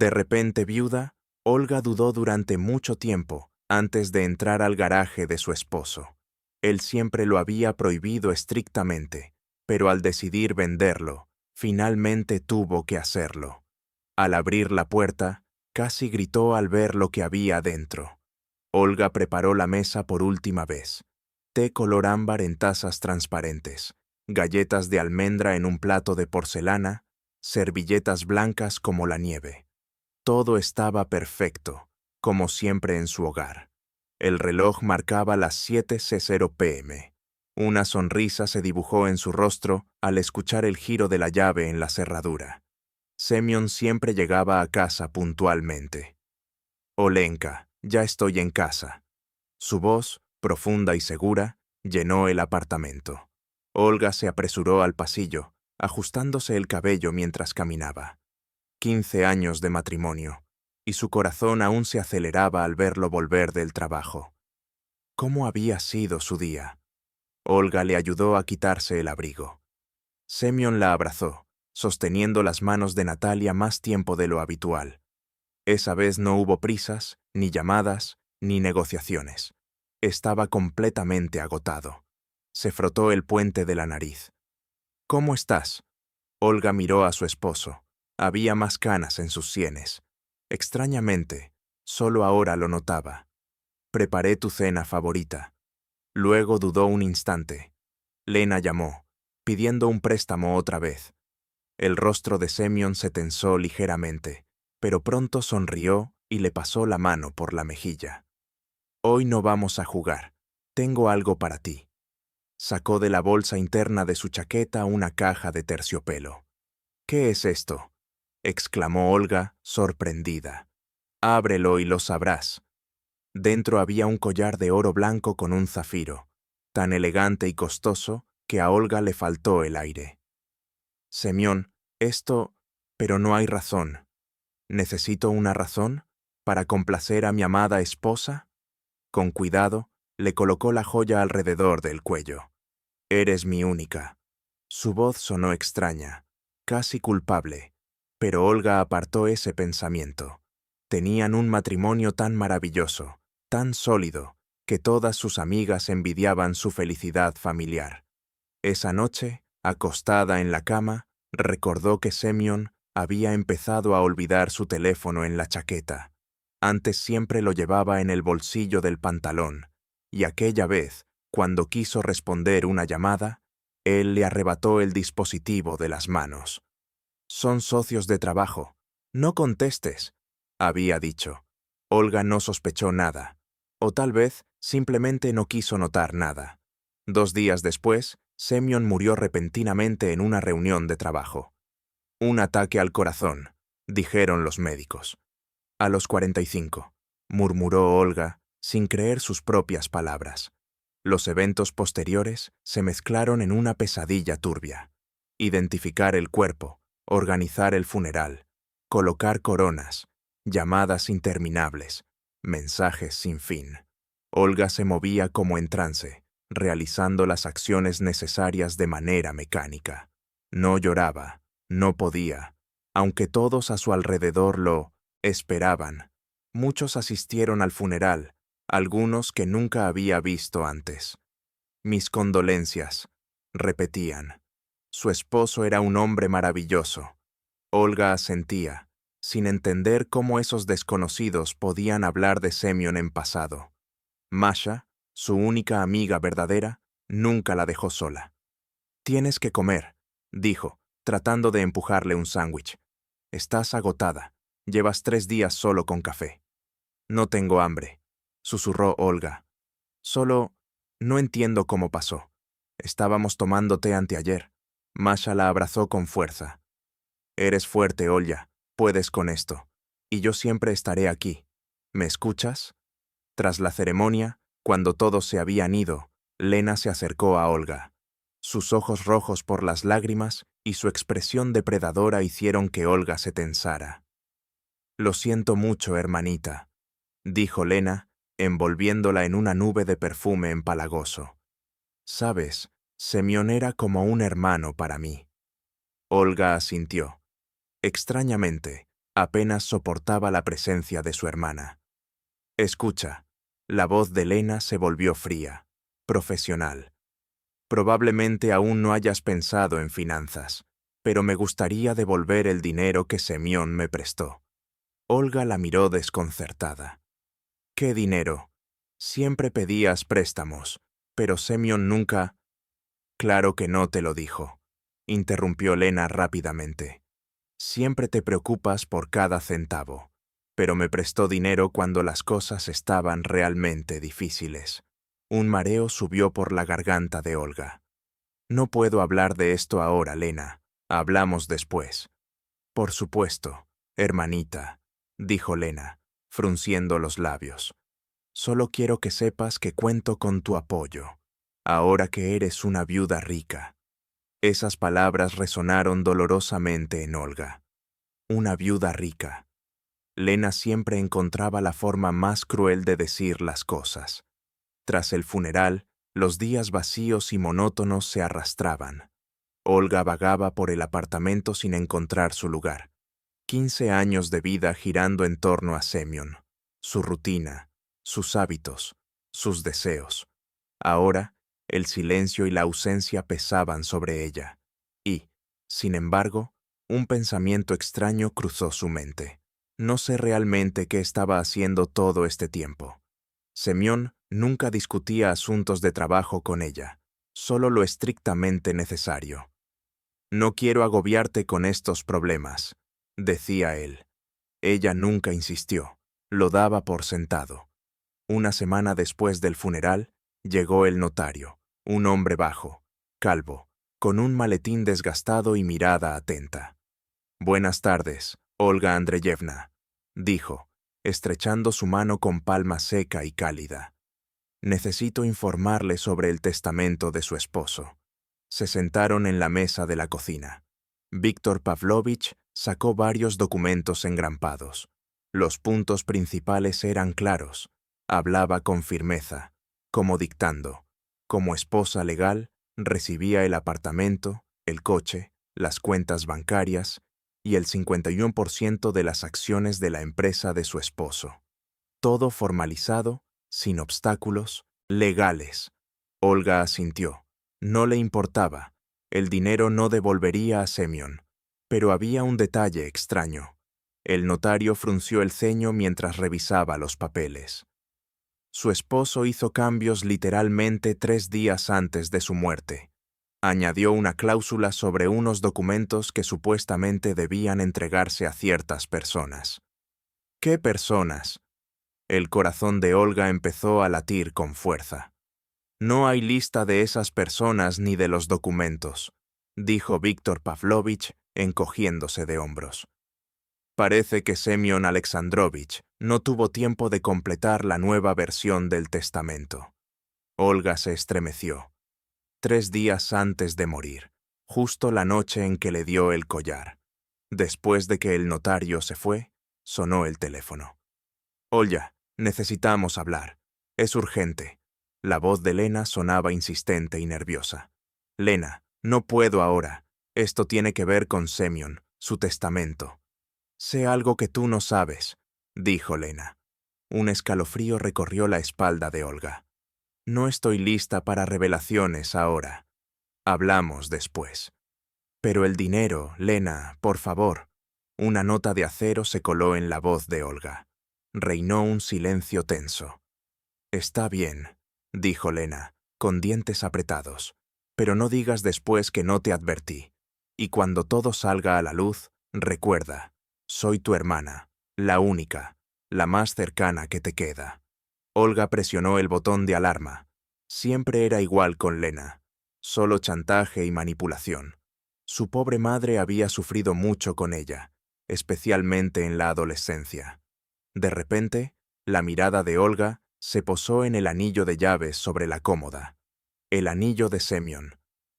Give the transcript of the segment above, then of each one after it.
De repente viuda, Olga dudó durante mucho tiempo antes de entrar al garaje de su esposo. Él siempre lo había prohibido estrictamente, pero al decidir venderlo, finalmente tuvo que hacerlo. Al abrir la puerta, casi gritó al ver lo que había dentro. Olga preparó la mesa por última vez. Té color ámbar en tazas transparentes, galletas de almendra en un plato de porcelana, servilletas blancas como la nieve. Todo estaba perfecto, como siempre en su hogar. El reloj marcaba las 7:00 p.m. Una sonrisa se dibujó en su rostro al escuchar el giro de la llave en la cerradura. Semyon siempre llegaba a casa puntualmente. Olenka, ya estoy en casa. Su voz, profunda y segura, llenó el apartamento. Olga se apresuró al pasillo, ajustándose el cabello mientras caminaba. 15 años de matrimonio, y su corazón aún se aceleraba al verlo volver del trabajo. ¿Cómo había sido su día? Olga le ayudó a quitarse el abrigo. Semyon la abrazó, sosteniendo las manos de Natalia más tiempo de lo habitual. Esa vez no hubo prisas, ni llamadas, ni negociaciones. Estaba completamente agotado. Se frotó el puente de la nariz. ¿Cómo estás? Olga miró a su esposo. Había más canas en sus sienes. Extrañamente, solo ahora lo notaba. Preparé tu cena favorita. Luego dudó un instante. Lena llamó, pidiendo un préstamo otra vez. El rostro de Semyon se tensó ligeramente, pero pronto sonrió y le pasó la mano por la mejilla. Hoy no vamos a jugar. Tengo algo para ti. Sacó de la bolsa interna de su chaqueta una caja de terciopelo. ¿Qué es esto?, exclamó Olga, sorprendida. Ábrelo y lo sabrás. Dentro había un collar de oro blanco con un zafiro, tan elegante y costoso que a Olga le faltó el aire. Semyon, esto... pero no hay razón. ¿Necesito una razón para complacer a mi amada esposa? Con cuidado, le colocó la joya alrededor del cuello. Eres mi única. Su voz sonó extraña, casi culpable, pero Olga apartó ese pensamiento. Tenían un matrimonio tan maravilloso, tan sólido, que todas sus amigas envidiaban su felicidad familiar. Esa noche, acostada en la cama, recordó que Semyon había empezado a olvidar su teléfono en la chaqueta. Antes siempre lo llevaba en el bolsillo del pantalón, y aquella vez, cuando quiso responder una llamada, él le arrebató el dispositivo de las manos. Son socios de trabajo. No contestes, había dicho. Olga no sospechó nada, o tal vez simplemente no quiso notar nada. 2 días después, Semyon murió repentinamente en una reunión de trabajo. Un ataque al corazón, dijeron los médicos. A los 45, murmuró Olga, sin creer sus propias palabras. Los eventos posteriores se mezclaron en una pesadilla turbia. Identificar el cuerpo, organizar el funeral, colocar coronas, llamadas interminables, mensajes sin fin. Olga se movía como en trance, realizando las acciones necesarias de manera mecánica. No lloraba, no podía, aunque todos a su alrededor lo esperaban. Muchos asistieron al funeral, algunos que nunca había visto antes. Mis condolencias, repetían. Su esposo era un hombre maravilloso. Olga asentía, sin entender cómo esos desconocidos podían hablar de Semyon en pasado. Masha, su única amiga verdadera, nunca la dejó sola. Tienes que comer, dijo, tratando de empujarle un sándwich. Estás agotada. Llevas 3 días solo con café. No tengo hambre, susurró Olga. Solo no entiendo cómo pasó. Estábamos tomando té anteayer. Masha la abrazó con fuerza. Eres fuerte, Olga. Puedes con esto. Y yo siempre estaré aquí. ¿Me escuchas? Tras la ceremonia, cuando todos se habían ido, Lena se acercó a Olga. Sus ojos rojos por las lágrimas y su expresión depredadora hicieron que Olga se tensara. Lo siento mucho, hermanita, dijo Lena, envolviéndola en una nube de perfume empalagoso. Sabes, Semyon era como un hermano para mí. Olga asintió. Extrañamente, Apenas soportaba la presencia de su hermana. Escucha. La voz de Lena se volvió fría, profesional. Probablemente aún no hayas pensado en finanzas, pero me gustaría devolver el dinero que Semyon me prestó. Olga la miró desconcertada. ¿Qué dinero? Siempre pedías préstamos, pero Semyon nunca... Claro que no te lo dijo, interrumpió Lena rápidamente. Siempre te preocupas por cada centavo, pero me prestó dinero cuando las cosas estaban realmente difíciles. Un mareo subió por la garganta de Olga. No puedo hablar de esto ahora, Lena. Hablamos después. Por supuesto, hermanita, dijo Lena, frunciendo los labios. Solo quiero que sepas que cuento con tu apoyo, ahora que eres una viuda rica. Esas palabras resonaron dolorosamente en Olga. Una viuda rica. Lena siempre encontraba la forma más cruel de decir las cosas. Tras el funeral, los días vacíos y monótonos se arrastraban. Olga vagaba por el apartamento sin encontrar su lugar. 15 años de vida girando en torno a Semyon, su rutina, sus hábitos, sus deseos. Ahora, el silencio y la ausencia pesaban sobre ella, y, sin embargo, un pensamiento extraño cruzó su mente. No sé realmente qué estaba haciendo todo este tiempo. Semyon nunca discutía asuntos de trabajo con ella, solo lo estrictamente necesario. No quiero agobiarte con estos problemas, decía él. Ella nunca insistió, lo daba por sentado. Una semana después del funeral, llegó el notario, un hombre bajo, calvo, con un maletín desgastado y mirada atenta. Buenas tardes, Olga Andreyevna, dijo, estrechando su mano con palma seca y cálida. Necesito informarle sobre el testamento de su esposo. Se sentaron en la mesa de la cocina. Víctor Pavlovich sacó varios documentos engrampados. Los puntos principales eran claros. Hablaba con firmeza, como dictando. Como esposa legal, recibía el apartamento, el coche, las cuentas bancarias y el 51% de las acciones de la empresa de su esposo. Todo formalizado, sin obstáculos, legales. Olga asintió. No le importaba. El dinero no devolvería a Semyon. Pero había un detalle extraño. El notario frunció el ceño mientras revisaba los papeles. Su esposo hizo cambios literalmente 3 días antes de su muerte. Añadió una cláusula sobre unos documentos que supuestamente debían entregarse a ciertas personas. ¿Qué personas? El corazón de Olga empezó a latir con fuerza. No hay lista de esas personas ni de los documentos, dijo Víctor Pavlovich, encogiéndose de hombros. Parece que Semyon Alexandrovich no tuvo tiempo de completar la nueva versión del testamento. Olga se estremeció. 3 días antes de morir, justo la noche en que le dio el collar. Después de que el notario se fue, sonó el teléfono. Olga, necesitamos hablar. Es urgente. La voz de Lena sonaba insistente y nerviosa. Lena, no puedo ahora. Esto tiene que ver con Semyon, su testamento. Sé algo que tú no sabes, dijo Lena. Un escalofrío recorrió la espalda de Olga. No estoy lista para revelaciones ahora. Hablamos después. Pero el dinero, Lena, por favor. Una nota de acero se coló en la voz de Olga. Reinó un silencio tenso. Está bien, dijo Lena, con dientes apretados, pero no digas después que no te advertí. Y cuando todo salga a la luz, recuerda, soy tu hermana, la única, la más cercana que te queda. Olga presionó el botón de alarma. Siempre era igual con Lena, solo chantaje y manipulación. Su pobre madre había sufrido mucho con ella, especialmente en la adolescencia. De repente, la mirada de Olga se posó en el anillo de llaves sobre la cómoda. El anillo de Semyon.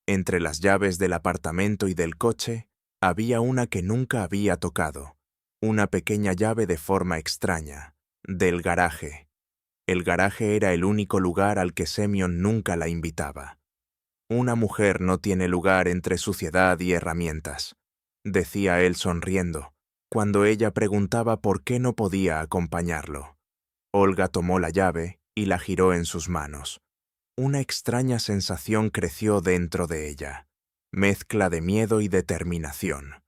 Entre las llaves del apartamento y del coche, había una que nunca había tocado. Una pequeña llave de forma extraña, del garaje. El garaje era el único lugar al que Semyon nunca la invitaba. Una mujer no tiene lugar entre suciedad y herramientas, decía él sonriendo, cuando ella preguntaba por qué no podía acompañarlo. Olga tomó la llave y la giró en sus manos. Una extraña sensación creció dentro de ella, mezcla de miedo y determinación.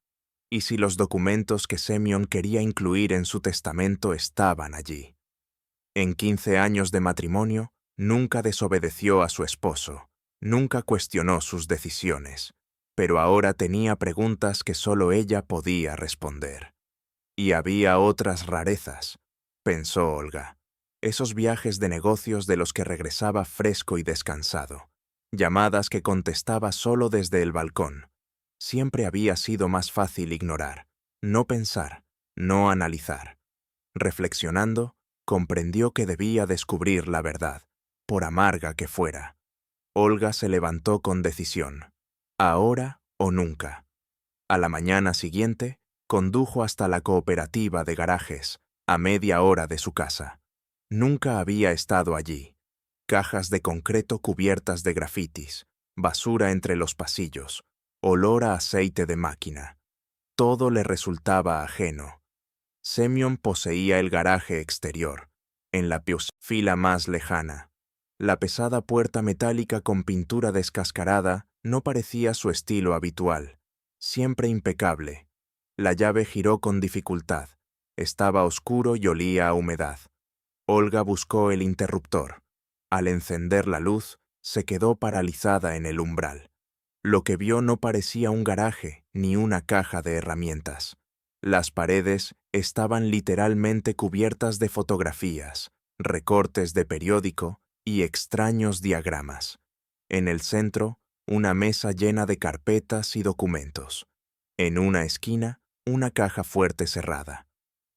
¿Y si los documentos que Semyon quería incluir en su testamento estaban allí? En 15 años de matrimonio, nunca desobedeció a su esposo, nunca cuestionó sus decisiones, pero ahora tenía preguntas que solo ella podía responder. Y había otras rarezas, pensó Olga. Esos viajes de negocios de los que regresaba fresco y descansado, llamadas que contestaba solo desde el balcón. Siempre había sido más fácil ignorar, no pensar, no analizar. Reflexionando, comprendió que debía descubrir la verdad, por amarga que fuera. Olga se levantó con decisión. Ahora o nunca. A la mañana siguiente, condujo hasta la cooperativa de garajes, a media hora de su casa. Nunca había estado allí. Cajas de concreto cubiertas de grafitis, basura entre los pasillos, olor a aceite de máquina. Todo le resultaba ajeno. Semyon poseía el garaje exterior, en la fila más lejana. La pesada puerta metálica con pintura descascarada no parecía su estilo habitual, siempre impecable. La llave giró con dificultad. Estaba oscuro y olía a humedad. Olga buscó el interruptor. Al encender la luz, se quedó paralizada en el umbral. Lo que vio no parecía un garaje ni una caja de herramientas. Las paredes estaban literalmente cubiertas de fotografías, recortes de periódico y extraños diagramas. En el centro, una mesa llena de carpetas y documentos. En una esquina, una caja fuerte cerrada.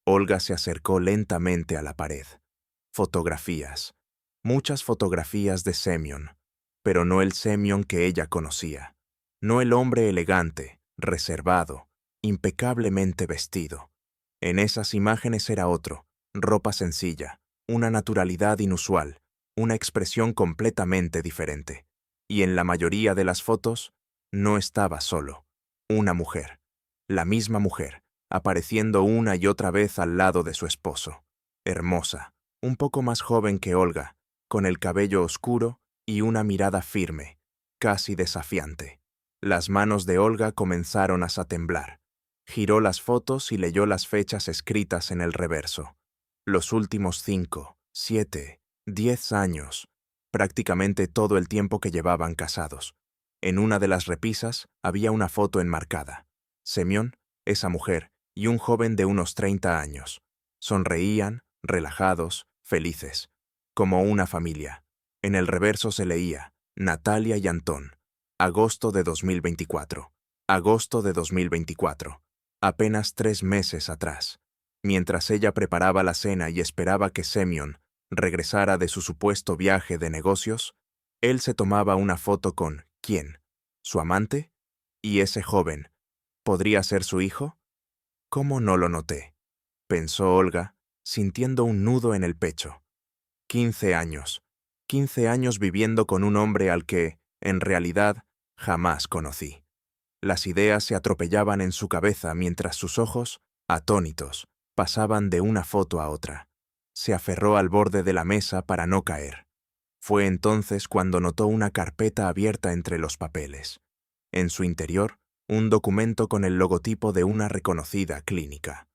Olga se acercó lentamente a la pared. Fotografías. Muchas fotografías de Semyon, pero no el Semyon que ella conocía. No el hombre elegante, reservado, impecablemente vestido. En esas imágenes era otro, ropa sencilla, una naturalidad inusual, una expresión completamente diferente. Y en la mayoría de las fotos, no estaba solo. Una mujer, la misma mujer, apareciendo una y otra vez al lado de su esposo. Hermosa, un poco más joven que Olga, con el cabello oscuro y una mirada firme, casi desafiante. Las manos de Olga comenzaron a temblar. Giró las fotos y leyó las fechas escritas en el reverso. Los últimos 5, 7, 10 años, prácticamente todo el tiempo que llevaban casados. En una de las repisas había una foto enmarcada. Semyon, esa mujer y un joven de unos 30 años. Sonreían, relajados, felices, como una familia. En el reverso se leía, Natalia y Antón. Agosto de 2024. Agosto de 2024. Apenas 3 meses atrás. Mientras ella preparaba la cena y esperaba que Semyon regresara de su supuesto viaje de negocios, él se tomaba una foto con ¿quién? ¿Su amante? ¿Y ese joven? ¿Podría ser su hijo? ¿Cómo no lo noté?, pensó Olga, sintiendo un nudo en el pecho. 15 años. 15 años viviendo con un hombre al que, en realidad, jamás conocí. Las ideas se atropellaban en su cabeza mientras sus ojos, atónitos, pasaban de una foto a otra. Se aferró al borde de la mesa para no caer. Fue entonces cuando notó una carpeta abierta entre los papeles. En su interior, un documento con el logotipo de una reconocida clínica.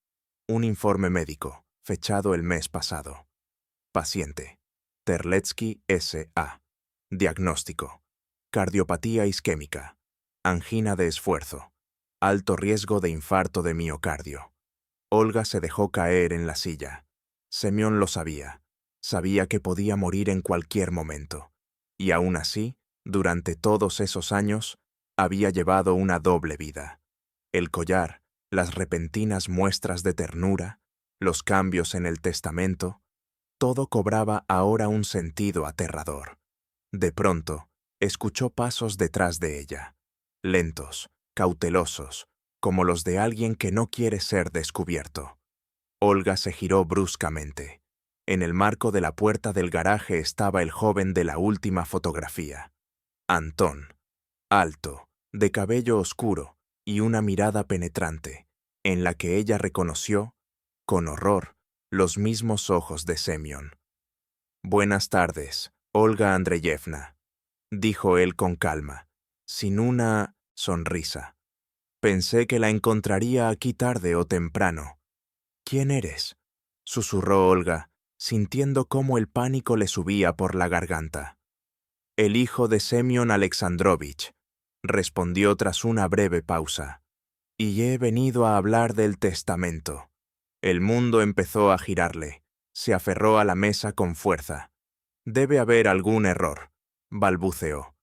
Un informe médico, fechado el mes pasado. Paciente. Terletsky S.A. Diagnóstico. Cardiopatía isquémica. Angina de esfuerzo. Alto riesgo de infarto de miocardio. Olga se dejó caer en la silla. Semyon lo sabía. Sabía que podía morir en cualquier momento. Y aún así, durante todos esos años, había llevado una doble vida. El collar, las repentinas muestras de ternura, los cambios en el testamento, todo cobraba ahora un sentido aterrador. De pronto, escuchó pasos detrás de ella, lentos, cautelosos, como los de alguien que no quiere ser descubierto. Olga se giró bruscamente. En el marco de la puerta del garaje estaba el joven de la última fotografía. Antón, alto, de cabello oscuro y una mirada penetrante, en la que ella reconoció, con horror, los mismos ojos de Semyon. «Buenas tardes, Olga Andreyevna», dijo él con calma, sin una sonrisa. «Pensé que la encontraría aquí tarde o temprano». «¿Quién eres?», susurró Olga, sintiendo cómo el pánico le subía por la garganta. «El hijo de Semyon Alexandrovich», respondió tras una breve pausa. «Y he venido a hablar del testamento». El mundo empezó a girarle. Se aferró a la mesa con fuerza. «Debe haber algún error», balbuceó.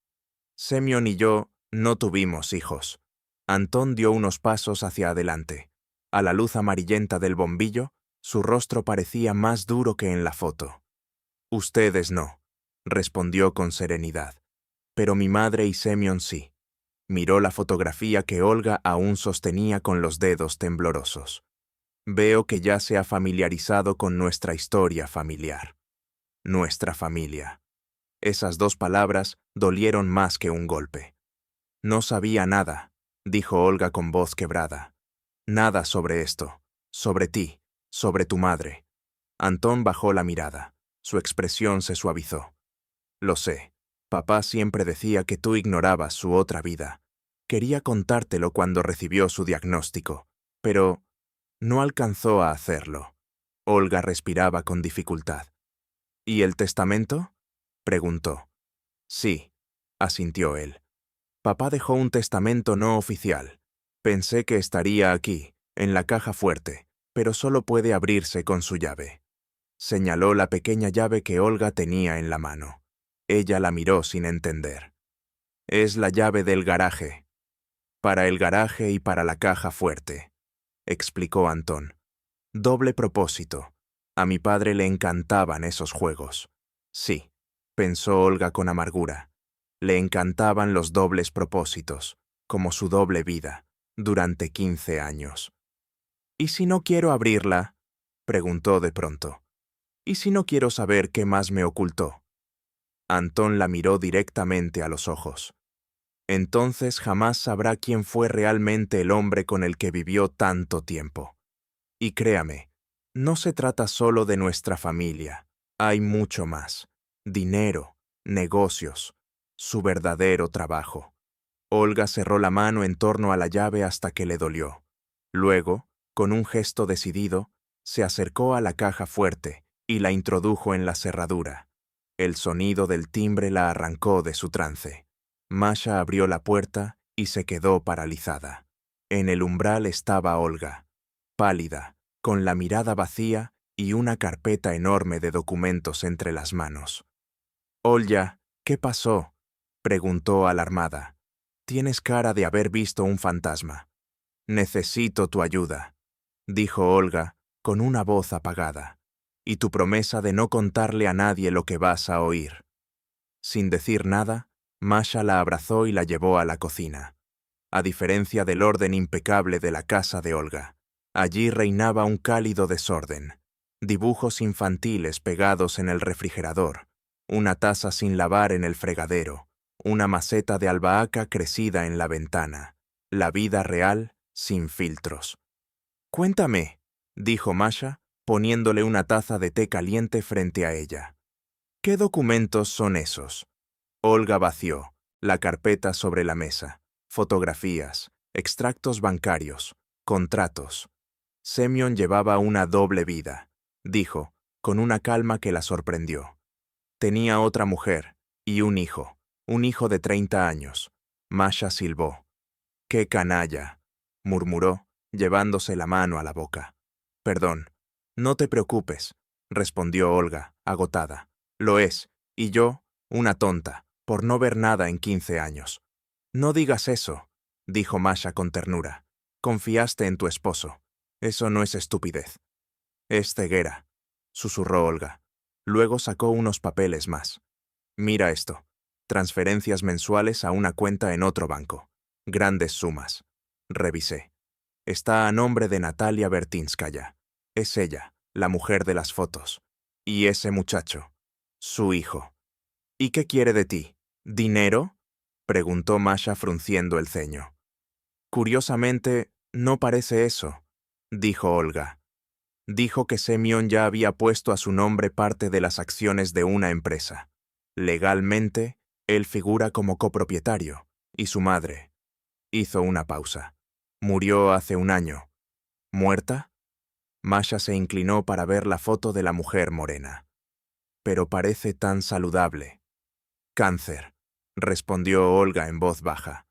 «Semyon y yo no tuvimos hijos». Antón dio unos pasos hacia adelante. A la luz amarillenta del bombillo, su rostro parecía más duro que en la foto. «Ustedes no», respondió con serenidad. «Pero mi madre y Semyon sí». Miró la fotografía que Olga aún sostenía con los dedos temblorosos. «Veo que ya se ha familiarizado con nuestra historia familiar». Nuestra familia. Esas dos palabras dolieron más que un golpe. «No sabía nada», dijo Olga con voz quebrada. «Nada sobre esto, sobre ti, sobre tu madre». Antón bajó la mirada. Su expresión se suavizó. «Lo sé. Papá siempre decía que tú ignorabas su otra vida. Quería contártelo cuando recibió su diagnóstico, pero no alcanzó a hacerlo». Olga respiraba con dificultad. «¿Y el testamento?», preguntó. «Sí», asintió él. «Papá dejó un testamento no oficial. Pensé que estaría aquí, en la caja fuerte, pero solo puede abrirse con su llave». Señaló la pequeña llave que Olga tenía en la mano. Ella la miró sin entender. «Es la llave del garaje». «Para el garaje y para la caja fuerte», explicó Antón. «Doble propósito. A mi padre le encantaban esos juegos». «Sí», pensó Olga con amargura. Le encantaban los dobles propósitos, como su doble vida, durante 15 años. «¿Y si no quiero abrirla?», preguntó de pronto. «¿Y si no quiero saber qué más me ocultó?». Antón la miró directamente a los ojos. «Entonces jamás sabrá quién fue realmente el hombre con el que vivió tanto tiempo. Y créame, no se trata solo de nuestra familia. Hay mucho más. Dinero, negocios, su verdadero trabajo». Olga cerró la mano en torno a la llave hasta que le dolió. Luego, con un gesto decidido, se acercó a la caja fuerte y la introdujo en la cerradura. El sonido del timbre la arrancó de su trance. Masha abrió la puerta y se quedó paralizada. En el umbral estaba Olga, pálida, con la mirada vacía y una carpeta enorme de documentos entre las manos. «Olga, ¿qué pasó?», preguntó alarmada. «Tienes cara de haber visto un fantasma». «Necesito tu ayuda», dijo Olga, con una voz apagada, «y tu promesa de no contarle a nadie lo que vas a oír». Sin decir nada, Masha la abrazó y la llevó a la cocina. A diferencia del orden impecable de la casa de Olga, allí reinaba un cálido desorden. Dibujos infantiles pegados en el refrigerador, una taza sin lavar en el fregadero, una maceta de albahaca crecida en la ventana. La vida real sin filtros. «Cuéntame», dijo Masha, poniéndole una taza de té caliente frente a ella. «¿Qué documentos son esos?». Olga vació la carpeta sobre la mesa. Fotografías, extractos bancarios, contratos. Semyon llevaba una doble vida, dijo, con una calma que la sorprendió. Tenía otra mujer y un hijo de 30 años. Masha silbó. «¡Qué canalla!», murmuró, llevándose la mano a la boca. «Perdón». «No te preocupes», respondió Olga, agotada. «Lo es, y yo, una tonta, por no ver nada en 15 años». «No digas eso», dijo Masha con ternura. «Confiaste en tu esposo. Eso no es estupidez». «Es ceguera», susurró Olga. Luego sacó unos papeles más. «Mira esto. Transferencias mensuales a una cuenta en otro banco. Grandes sumas». Revisé. «Está a nombre de Natalia Bertinskaya. Es ella, la mujer de las fotos. Y ese muchacho, su hijo». «¿Y qué quiere de ti? ¿Dinero?», preguntó Masha frunciendo el ceño. «Curiosamente, no parece eso», dijo Olga. Dijo que Semyon ya había puesto a su nombre parte de las acciones de una empresa. Legalmente, él figura como copropietario, y su madre. Hizo una pausa. Murió hace un año. ¿Muerta? Masha se inclinó para ver la foto de la mujer morena. Pero parece tan saludable. Cáncer, respondió Olga en voz baja.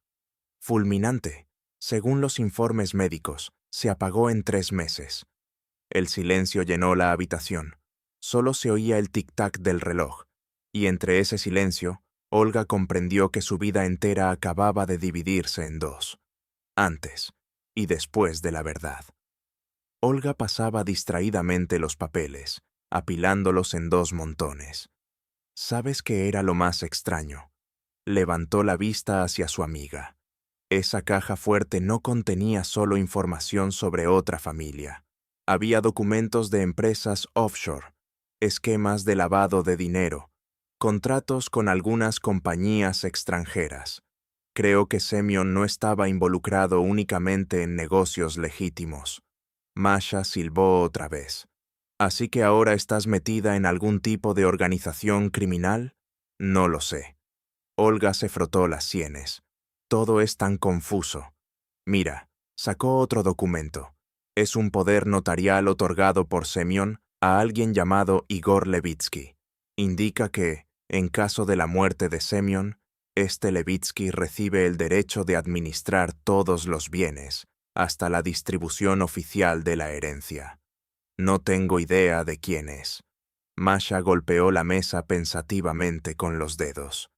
Fulminante. Según los informes médicos, se apagó en 3 meses. El silencio llenó la habitación. Solo se oía el tic-tac del reloj, y entre ese silencio, Olga comprendió que su vida entera acababa de dividirse en dos, antes y después de la verdad. Olga pasaba distraídamente los papeles, apilándolos en 2 montones. ¿Sabes qué era lo más extraño? Levantó la vista hacia su amiga. Esa caja fuerte no contenía solo información sobre otra familia. Había documentos de empresas offshore, esquemas de lavado de dinero, contratos con algunas compañías extranjeras. Creo que Semyon no estaba involucrado únicamente en negocios legítimos. Masha silbó otra vez. ¿Así que ahora estás metida en algún tipo de organización criminal? No lo sé. Olga se frotó las sienes. Todo es tan confuso. Mira, sacó otro documento. Es un poder notarial otorgado por Semyon a alguien llamado Igor Levitsky. Indica que, en caso de la muerte de Semyon, este Levitsky recibe el derecho de administrar todos los bienes, hasta la distribución oficial de la herencia. No tengo idea de quién es. Masha golpeó la mesa pensativamente con los dedos.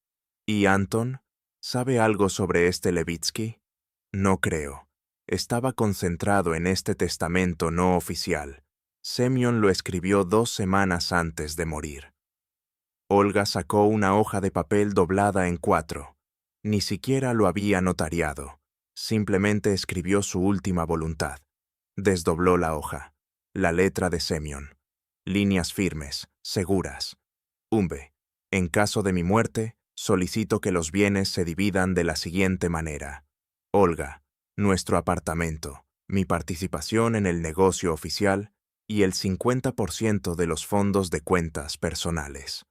¿Y Anton? ¿Sabe algo sobre este Levitsky? No creo. Estaba concentrado en este testamento no oficial. Semyon lo escribió 2 semanas antes de morir. Olga sacó una hoja de papel doblada en 4. Ni siquiera lo había notariado. Simplemente escribió su última voluntad. Desdobló la hoja. La letra de Semyon. Líneas firmes, seguras. Umbe. En caso de mi muerte, solicito que los bienes se dividan de la siguiente manera. Olga, nuestro apartamento, mi participación en el negocio oficial y el 50% de los fondos de cuentas personales.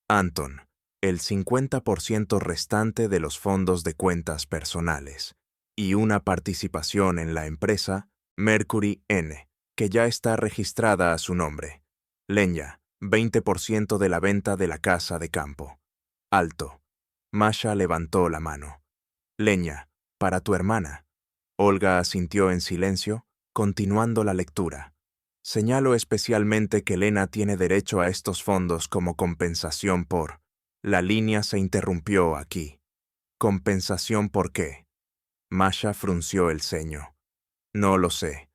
Anton, el 50% restante de los fondos de cuentas personales y una participación en la empresa Mercury N, que ya está registrada a su nombre. Lenya, 20% de la venta de la casa de campo. Alto. Masha levantó la mano. Lenya, para tu hermana. Olga asintió en silencio, continuando la lectura. Señalo especialmente que Lena tiene derecho a estos fondos como compensación por... La línea se interrumpió aquí. ¿Compensación por qué? Masha frunció el ceño. No lo sé.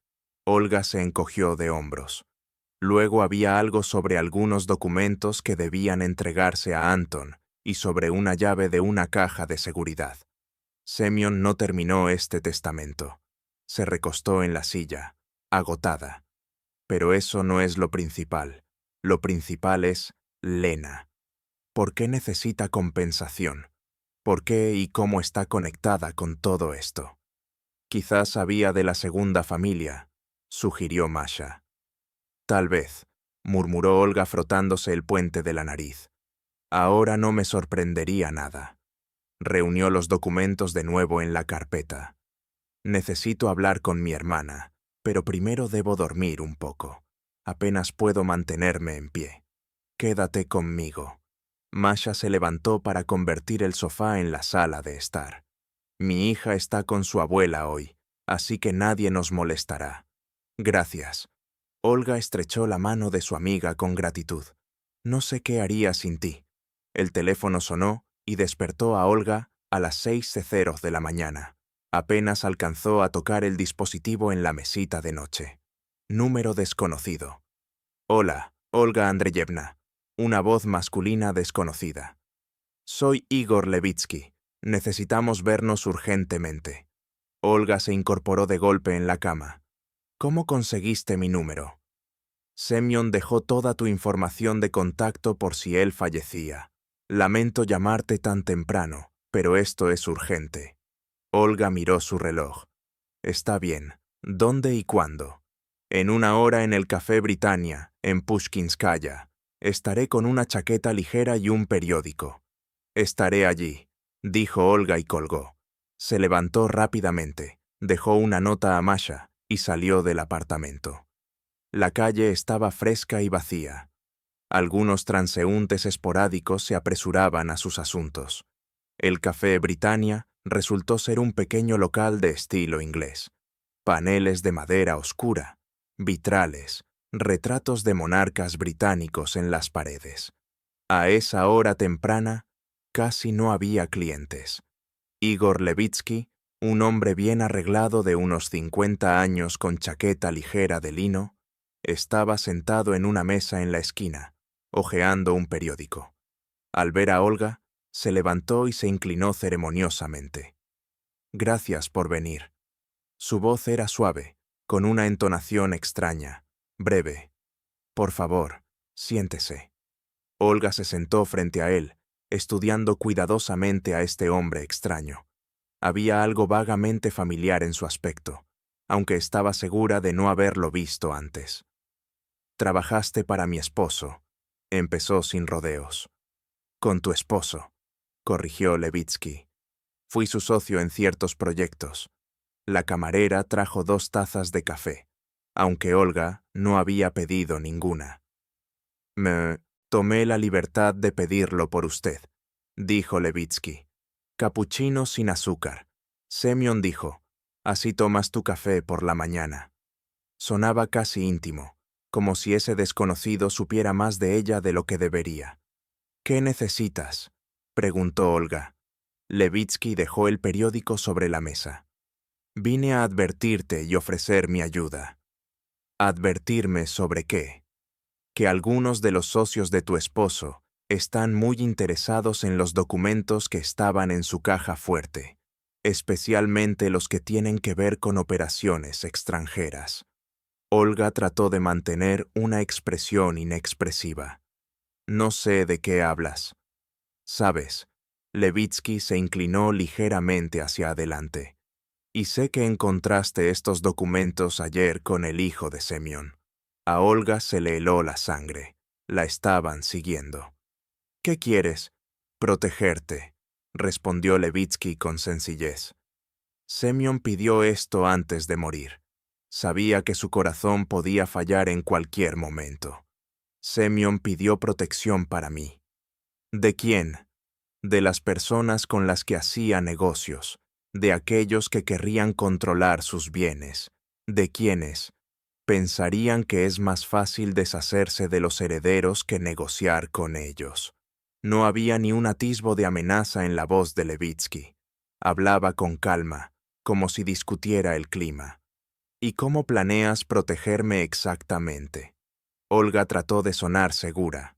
Olga se encogió de hombros. Luego había algo sobre algunos documentos que debían entregarse a Anton y sobre una llave de una caja de seguridad. Semyon no terminó este testamento. Se recostó en la silla, agotada. Pero eso no es lo principal. Lo principal es Lena. ¿Por qué necesita compensación? ¿Por qué y cómo está conectada con todo esto? Quizás sabía de la segunda familia, sugirió Masha. Tal vez, murmuró Olga frotándose el puente de la nariz. Ahora no me sorprendería nada. Reunió los documentos de nuevo en la carpeta. Necesito hablar con mi hermana, pero primero debo dormir un poco. Apenas puedo mantenerme en pie. Quédate conmigo. Masha se levantó para convertir el sofá en la sala de estar. Mi hija está con su abuela hoy, así que nadie nos molestará. Gracias. Olga estrechó la mano de su amiga con gratitud. No sé qué haría sin ti. El teléfono sonó y despertó a Olga a las 6:00 de la mañana. Apenas alcanzó a tocar el dispositivo en la mesita de noche. Número desconocido. Hola, Olga Andreyevna. Una voz masculina desconocida. Soy Igor Levitsky. Necesitamos vernos urgentemente. Olga se incorporó de golpe en la cama. ¿Cómo conseguiste mi número? Semyon dejó toda tu información de contacto por si él fallecía. Lamento llamarte tan temprano, pero esto es urgente. Olga miró su reloj. Está bien, ¿Dónde y cuándo? En 1 hora en el Café Britannia, en Pushkinskaya. Estaré con una chaqueta ligera y un periódico. Estaré allí, dijo Olga y colgó. Se levantó rápidamente, dejó una nota a Masha y salió del apartamento. La calle estaba fresca y vacía. Algunos transeúntes esporádicos se apresuraban a sus asuntos. El Café Britannia resultó ser un pequeño local de estilo inglés. Paneles de madera oscura, vitrales, retratos de monarcas británicos en las paredes. A esa hora temprana, casi no había clientes. Igor Levitsky, un hombre bien arreglado de unos 50 años con chaqueta ligera de lino, estaba sentado en una mesa en la esquina, hojeando un periódico. Al ver a Olga, se levantó y se inclinó ceremoniosamente. «Gracias por venir». Su voz era suave, con una entonación extraña, breve. «Por favor, siéntese». Olga se sentó frente a él, estudiando cuidadosamente a este hombre extraño. Había algo vagamente familiar en su aspecto, aunque estaba segura de no haberlo visto antes. «Trabajaste para mi esposo», empezó sin rodeos. «Con tu esposo», corrigió Levitsky. «Fui su socio en ciertos proyectos». La camarera trajo 2 tazas de café, aunque Olga no había pedido ninguna. «Me tomé la libertad de pedirlo por usted», dijo Levitsky. «Capuchino sin azúcar». Semyon dijo, «Así tomas tu café por la mañana». Sonaba casi íntimo, como si ese desconocido supiera más de ella de lo que debería. «¿Qué necesitas?», preguntó Olga. Levitsky dejó el periódico sobre la mesa. «Vine a advertirte y ofrecer mi ayuda». «¿Advertirme sobre qué?» «Que algunos de los socios de tu esposo están muy interesados en los documentos que estaban en su caja fuerte, especialmente los que tienen que ver con operaciones extranjeras». Olga trató de mantener una expresión inexpresiva. «No sé de qué hablas». «Sabes». Levitsky se inclinó ligeramente hacia adelante. «Y sé que encontraste estos documentos ayer con el hijo de Semyon». A Olga se le heló la sangre. La estaban siguiendo. «¿Qué quieres?» «Protegerte», respondió Levitsky con sencillez. Semyon pidió esto antes de morir. Sabía que su corazón podía fallar en cualquier momento. Semyon pidió protección para mí. ¿De quién? De las personas con las que hacía negocios, de aquellos que querrían controlar sus bienes, de quienes pensarían que es más fácil deshacerse de los herederos que negociar con ellos. No había ni un atisbo de amenaza en la voz de Levitsky. Hablaba con calma, como si discutiera el clima. «¿Y cómo planeas protegerme exactamente?» Olga trató de sonar segura.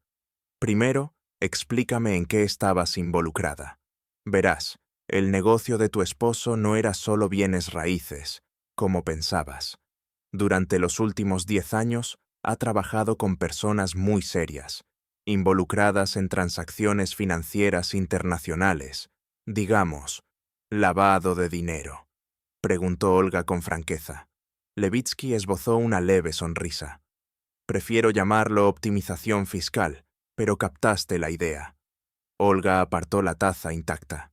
«Primero, explícame en qué estabas involucrada. Verás, el negocio de tu esposo no era solo bienes raíces, como pensabas. Durante los últimos 10 años, ha trabajado con personas muy serias, involucradas en transacciones financieras internacionales, digamos, lavado de dinero», preguntó Olga con franqueza. Levitsky esbozó una leve sonrisa. «Prefiero llamarlo optimización fiscal, pero captaste la idea». Olga apartó la taza intacta.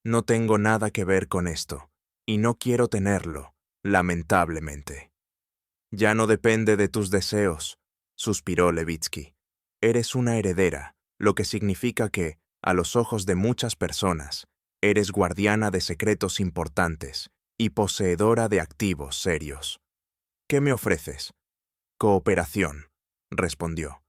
«No tengo nada que ver con esto, y no quiero tenerlo, lamentablemente». «Ya no depende de tus deseos», suspiró Levitsky. «Eres una heredera, lo que significa que, a los ojos de muchas personas, eres guardiana de secretos importantes y poseedora de activos serios». «¿Qué me ofreces?» «Cooperación», respondió.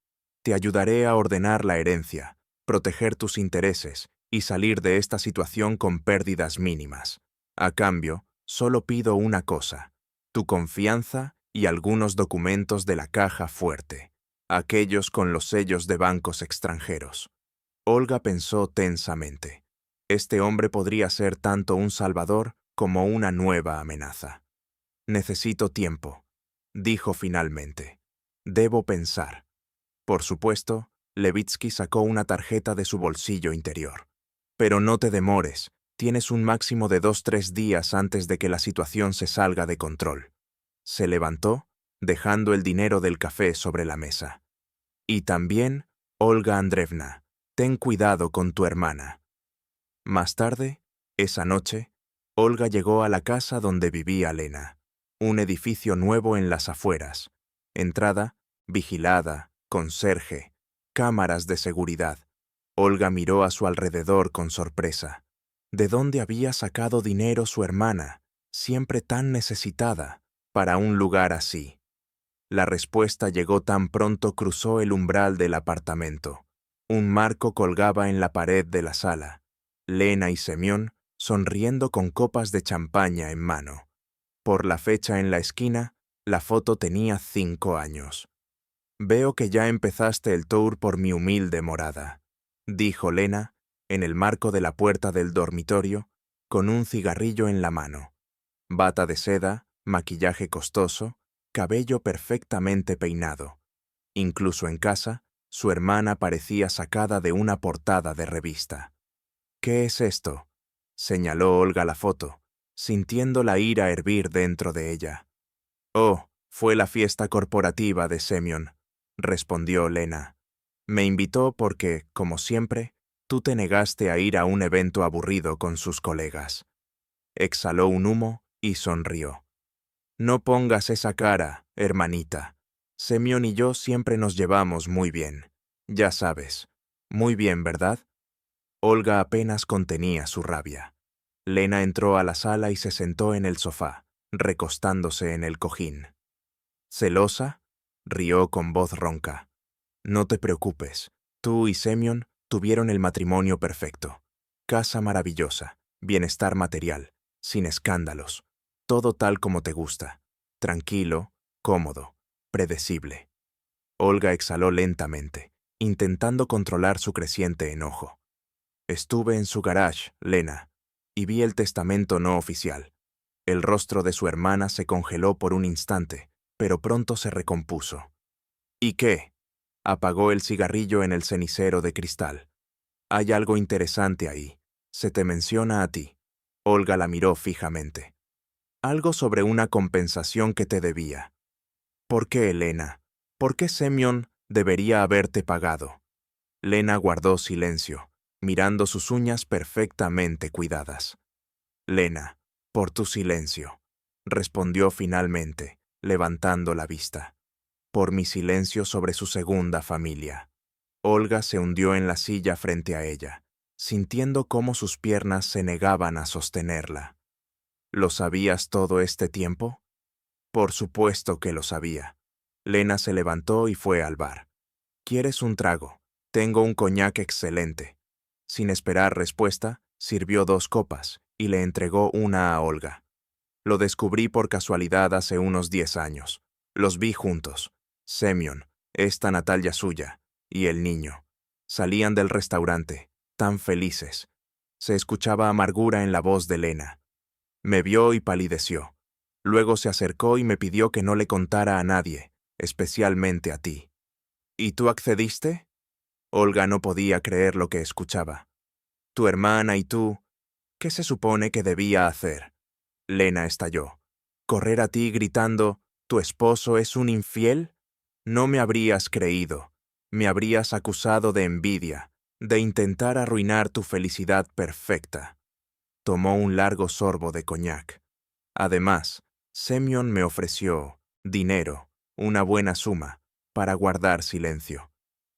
«Te ayudaré a ordenar la herencia, proteger tus intereses y salir de esta situación con pérdidas mínimas. A cambio, solo pido una cosa: tu confianza y algunos documentos de la caja fuerte, aquellos con los sellos de bancos extranjeros». Olga pensó tensamente. Este hombre podría ser tanto un salvador como una nueva amenaza. «Necesito tiempo», dijo finalmente. «Debo pensar». Por supuesto, Levitsky sacó una tarjeta de su bolsillo interior. «Pero no te demores, tienes un máximo de 2-3 días antes de que la situación se salga de control». Se levantó, dejando el dinero del café sobre la mesa. Y también, Olga Andreevna, ten cuidado con tu hermana. Más tarde, esa noche, Olga llegó a la casa donde vivía Lena, un edificio nuevo en las afueras. Entrada, vigilada, conserje, cámaras de seguridad. Olga miró a su alrededor con sorpresa. ¿De dónde había sacado dinero su hermana, siempre tan necesitada, para un lugar así? La respuesta llegó tan pronto cruzó el umbral del apartamento. Un marco colgaba en la pared de la sala. Lena y Semyon sonriendo con copas de champaña en mano. Por la fecha en la esquina, la foto tenía 5 años. «Veo que ya empezaste el tour por mi humilde morada», dijo Lena, en el marco de la puerta del dormitorio, con un cigarrillo en la mano. Bata de seda, maquillaje costoso, cabello perfectamente peinado. Incluso en casa, su hermana parecía sacada de una portada de revista. «¿Qué es esto?», señaló Olga la foto, sintiendo la ira hervir dentro de ella. «Oh, fue la fiesta corporativa de Semyon», respondió Lena. «Me invitó porque, como siempre, tú te negaste a ir a un evento aburrido con sus colegas». Exhaló un humo y sonrió. «No pongas esa cara, hermanita. Semyon y yo siempre nos llevamos muy bien. Ya sabes. Muy bien, ¿verdad?». Olga apenas contenía su rabia. Lena entró a la sala y se sentó en el sofá, recostándose en el cojín. «¿Celosa?», rió con voz ronca. «No te preocupes. Tú y Semyon tuvieron el matrimonio perfecto. Casa maravillosa, bienestar material, sin escándalos. Todo tal como te gusta. Tranquilo, cómodo, predecible». Olga exhaló lentamente, intentando controlar su creciente enojo. «Estuve en su garage, Lena, y vi el testamento no oficial». El rostro de su hermana se congeló por un instante, pero pronto se recompuso. «¿Y qué?». Apagó el cigarrillo en el cenicero de cristal. «Hay algo interesante ahí. Se te menciona a ti». Olga la miró fijamente. «Algo sobre una compensación que te debía». «¿Por qué, Lena? ¿Por qué Semyon debería haberte pagado?». Lena guardó silencio, mirando sus uñas perfectamente cuidadas. «Lena, por tu silencio», respondió finalmente, levantando la vista. «Por mi silencio sobre su segunda familia». Olga se hundió en la silla frente a ella, sintiendo cómo sus piernas se negaban a sostenerla. «¿Lo sabías todo este tiempo?». «Por supuesto que lo sabía». Lena se levantó y fue al bar. «¿Quieres un trago? Tengo un coñac excelente». Sin esperar respuesta, sirvió 2 copas y le entregó una a Olga. «Lo descubrí por casualidad hace unos 10 años. Los vi juntos. Semyon, esta Natalia suya, y el niño. Salían del restaurante, tan felices». Se escuchaba amargura en la voz de Lena. Me vio y palideció. Luego se acercó y me pidió que no le contara a nadie, especialmente a ti. «¿Y tú accediste?». Olga no podía creer lo que escuchaba. «Tu hermana y tú, ¿qué se supone que debía hacer?». Lena estalló. «¿Correr a ti gritando, tu esposo es un infiel? No me habrías creído. Me habrías acusado de envidia, de intentar arruinar tu felicidad perfecta». Tomó un largo sorbo de coñac. «Además, Semyon me ofreció dinero, una buena suma, para guardar silencio.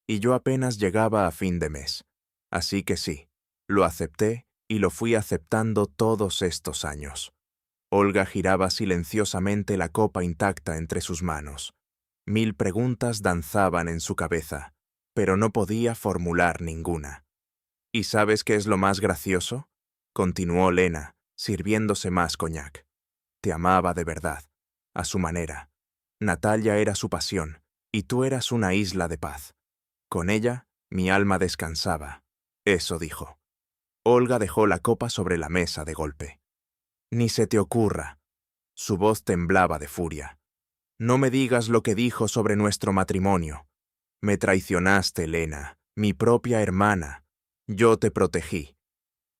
Y yo apenas llegaba a fin de mes. Así que sí, lo acepté y lo fui aceptando todos estos años». Olga giraba silenciosamente la copa intacta entre sus manos. 1000 preguntas danzaban en su cabeza, pero no podía formular ninguna. «¿Y sabes qué es lo más gracioso?», continuó Lena, sirviéndose más coñac. «Te amaba de verdad, a su manera. Natalia era su pasión, y tú eras una isla de paz. Con ella, mi alma descansaba». Eso dijo. Olga dejó la copa sobre la mesa de golpe. «Ni se te ocurra». Su voz temblaba de furia. «No me digas lo que dijo sobre nuestro matrimonio. Me traicionaste, Lena, mi propia hermana. Yo te protegí».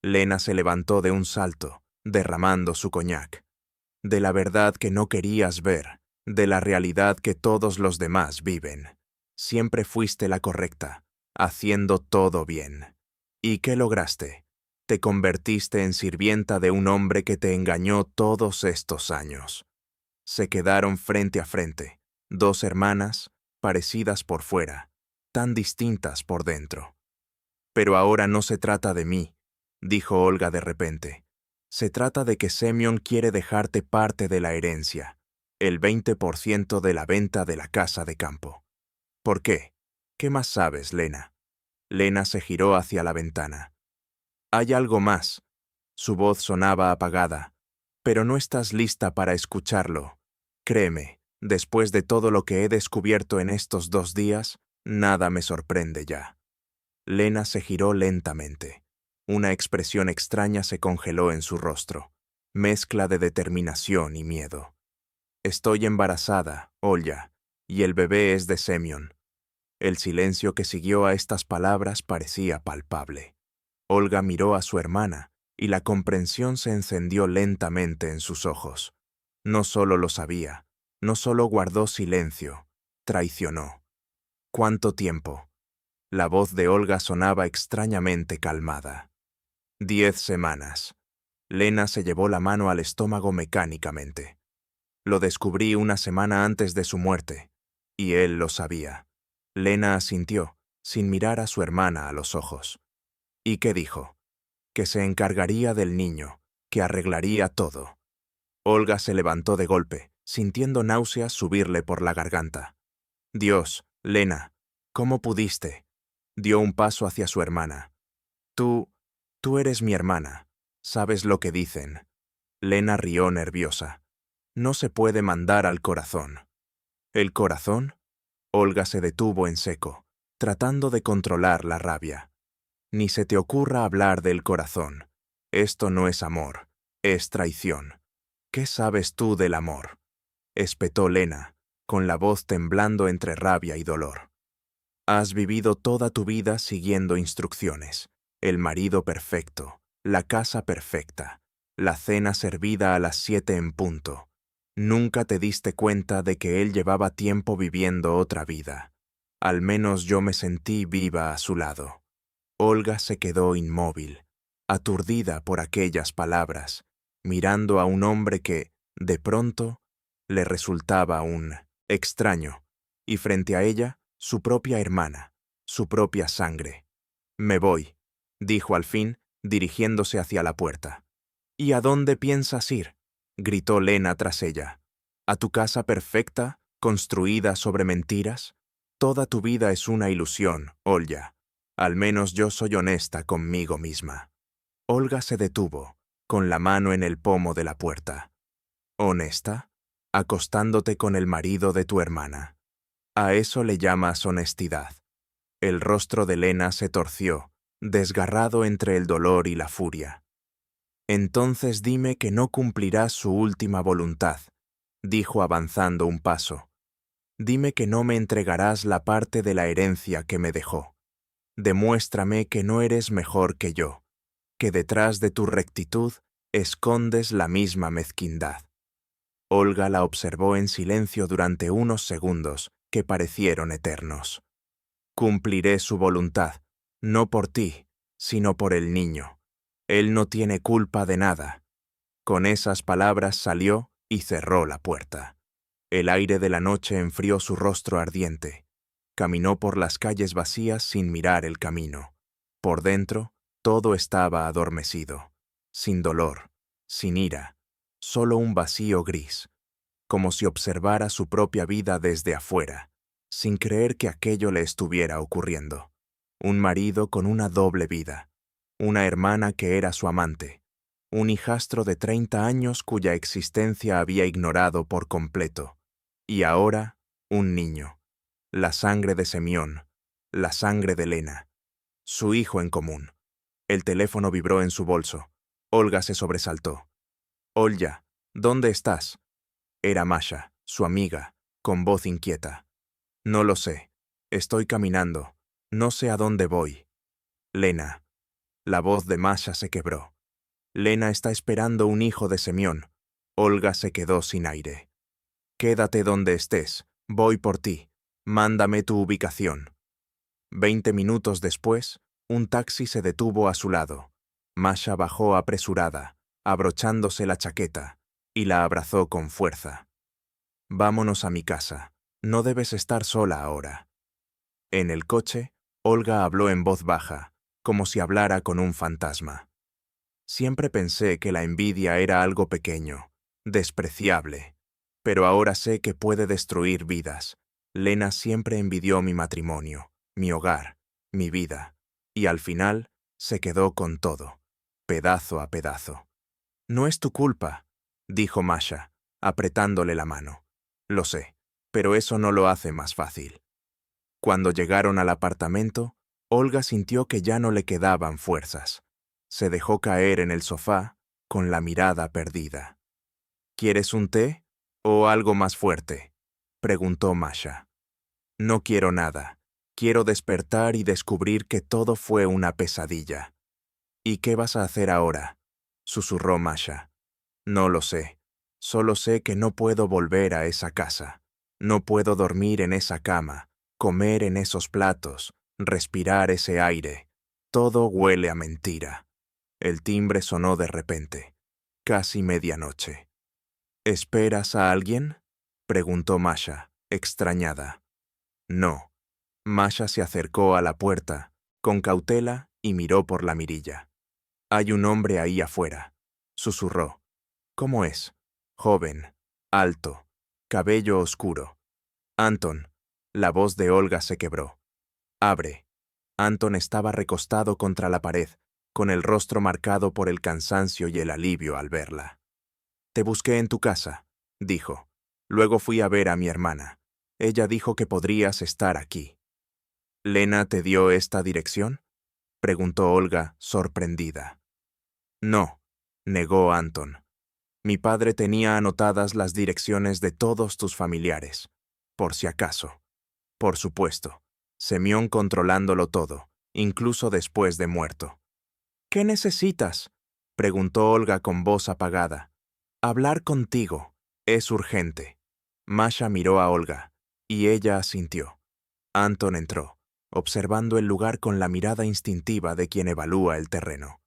Lena se levantó de un salto, derramando su coñac. de la verdad que no querías ver, de la realidad que todos los demás viven. Siempre fuiste la correcta, haciendo todo bien. ¿Y qué lograste? Te convertiste en sirvienta de un hombre que te engañó todos estos años. Se quedaron frente a frente, dos hermanas, parecidas por fuera, tan distintas por dentro. Pero ahora no se trata de mí, dijo Olga de repente. Se trata de que Semyon quiere dejarte parte de la herencia, el 20% de la venta de la casa de campo. ¿Por qué? ¿Qué más sabes, Lena? Lena se giró hacia la ventana. Hay algo más. Su voz sonaba apagada. Pero no estás lista para escucharlo. Créeme, después de todo lo que he descubierto en estos 2 días, nada me sorprende ya. Lena se giró lentamente. Una expresión extraña se congeló en su rostro, mezcla de determinación y miedo. Estoy embarazada, Olya, y el bebé es de Semyon. El silencio que siguió a estas palabras parecía palpable. Olga miró a su hermana, y la comprensión se encendió lentamente en sus ojos. No solo lo sabía, no solo guardó silencio, traicionó. ¿Cuánto tiempo? La voz de Olga sonaba extrañamente calmada. 10 semanas. Lena se llevó la mano al estómago mecánicamente. Lo descubrí una semana antes de su muerte, y él lo sabía. Lena asintió, sin mirar a su hermana a los ojos. ¿Y qué dijo? Que se encargaría del niño, que arreglaría todo. Olga se levantó de golpe, sintiendo náuseas subirle por la garganta. Dios, Lena, ¿cómo pudiste? Dio un paso hacia su hermana. Tú eres mi hermana. ¿Sabes lo que dicen? Lena rió nerviosa. No se puede mandar al corazón. ¿El corazón? Olga se detuvo en seco, tratando de controlar la rabia. Ni se te ocurra hablar del corazón. Esto no es amor, es traición. ¿Qué sabes tú del amor? Espetó Lena, con la voz temblando entre rabia y dolor. Has vivido toda tu vida siguiendo instrucciones. El marido perfecto, la casa perfecta, la cena servida a las 7 en punto. Nunca te diste cuenta de que él llevaba tiempo viviendo otra vida. Al menos yo me sentí viva a su lado. Olga se quedó inmóvil, aturdida por aquellas palabras, mirando a un hombre que, de pronto, le resultaba un extraño, y frente a ella, su propia hermana, su propia sangre. Me voy, dijo al fin, dirigiéndose hacia la puerta. ¿Y a dónde piensas ir? Gritó Lena tras ella. ¿A tu casa perfecta, construida sobre mentiras? Toda tu vida es una ilusión, Olga. Al menos yo soy honesta conmigo misma. Olga se detuvo, con la mano en el pomo de la puerta. ¿Honesta? Acostándote con el marido de tu hermana. A eso le llamas honestidad. El rostro de Lena se torció, desgarrado entre el dolor y la furia. Entonces dime que no cumplirás su última voluntad, dijo avanzando un paso. Dime que no me entregarás la parte de la herencia que me dejó. Demuéstrame que no eres mejor que yo, que detrás de tu rectitud escondes la misma mezquindad. Olga la observó en silencio durante unos segundos que parecieron eternos. Cumpliré su voluntad, no por ti, sino por el niño. Él no tiene culpa de nada. Con esas palabras salió y cerró la puerta. El aire de la noche enfrió su rostro ardiente. Caminó por las calles vacías sin mirar el camino. Por dentro, todo estaba adormecido, sin dolor, sin ira, solo un vacío gris, como si observara su propia vida desde afuera, sin creer que aquello le estuviera ocurriendo. Un marido con una doble vida, una hermana que era su amante, un hijastro de 30 años cuya existencia había ignorado por completo, y ahora un niño, la sangre de Semyon, la sangre de Lena, su hijo en común. El teléfono vibró en su bolso. Olga se sobresaltó. Olya, ¿dónde estás? Era Masha, su amiga, con voz inquieta. No lo sé. Estoy caminando. No sé a dónde voy. Lena. La voz de Masha se quebró. Lena está esperando un hijo de Semyon. Olga se quedó sin aire. Quédate donde estés, voy por ti. Mándame tu ubicación. 20 minutos después, un taxi se detuvo a su lado. Masha bajó apresurada, abrochándose la chaqueta, y la abrazó con fuerza. Vámonos a mi casa. No debes estar sola ahora. En el coche, Olga habló en voz baja, como si hablara con un fantasma. Siempre pensé que la envidia era algo pequeño, despreciable, pero ahora sé que puede destruir vidas. Lena siempre envidió mi matrimonio, mi hogar, mi vida, y al final se quedó con todo, pedazo a pedazo. No es tu culpa, dijo Masha, apretándole la mano. Lo sé, pero eso no lo hace más fácil. Cuando llegaron al apartamento, Olga sintió que ya no le quedaban fuerzas. Se dejó caer en el sofá, con la mirada perdida. ¿Quieres un té o algo más fuerte?, preguntó Masha. No quiero nada. Quiero despertar y descubrir que todo fue una pesadilla. ¿Y qué vas a hacer ahora?, susurró Masha. No lo sé. Solo sé que no puedo volver a esa casa. No puedo dormir en esa cama, comer en esos platos, respirar ese aire. Todo huele a mentira. El timbre sonó de repente. Casi medianoche. ¿Esperas a alguien?, preguntó Masha, extrañada. No. Masha se acercó a la puerta, con cautela, y miró por la mirilla. Hay un hombre ahí afuera, susurró. ¿Cómo es? Joven, alto, cabello oscuro. Anton. La voz de Olga se quebró. Abre. Anton estaba recostado contra la pared, con el rostro marcado por el cansancio y el alivio al verla. Te busqué en tu casa, dijo. Luego fui a ver a mi hermana. Ella dijo que podrías estar aquí. ¿Lena te dio esta dirección?, preguntó Olga, sorprendida. No, negó Anton. Mi padre tenía anotadas las direcciones de todos tus familiares, por si acaso. Por supuesto, Semyon controlándolo todo, incluso después de muerto. ¿Qué necesitas?, preguntó Olga con voz apagada. Hablar contigo. Es urgente. Masha miró a Olga, y ella asintió. Anton entró, observando el lugar con la mirada instintiva de quien evalúa el terreno.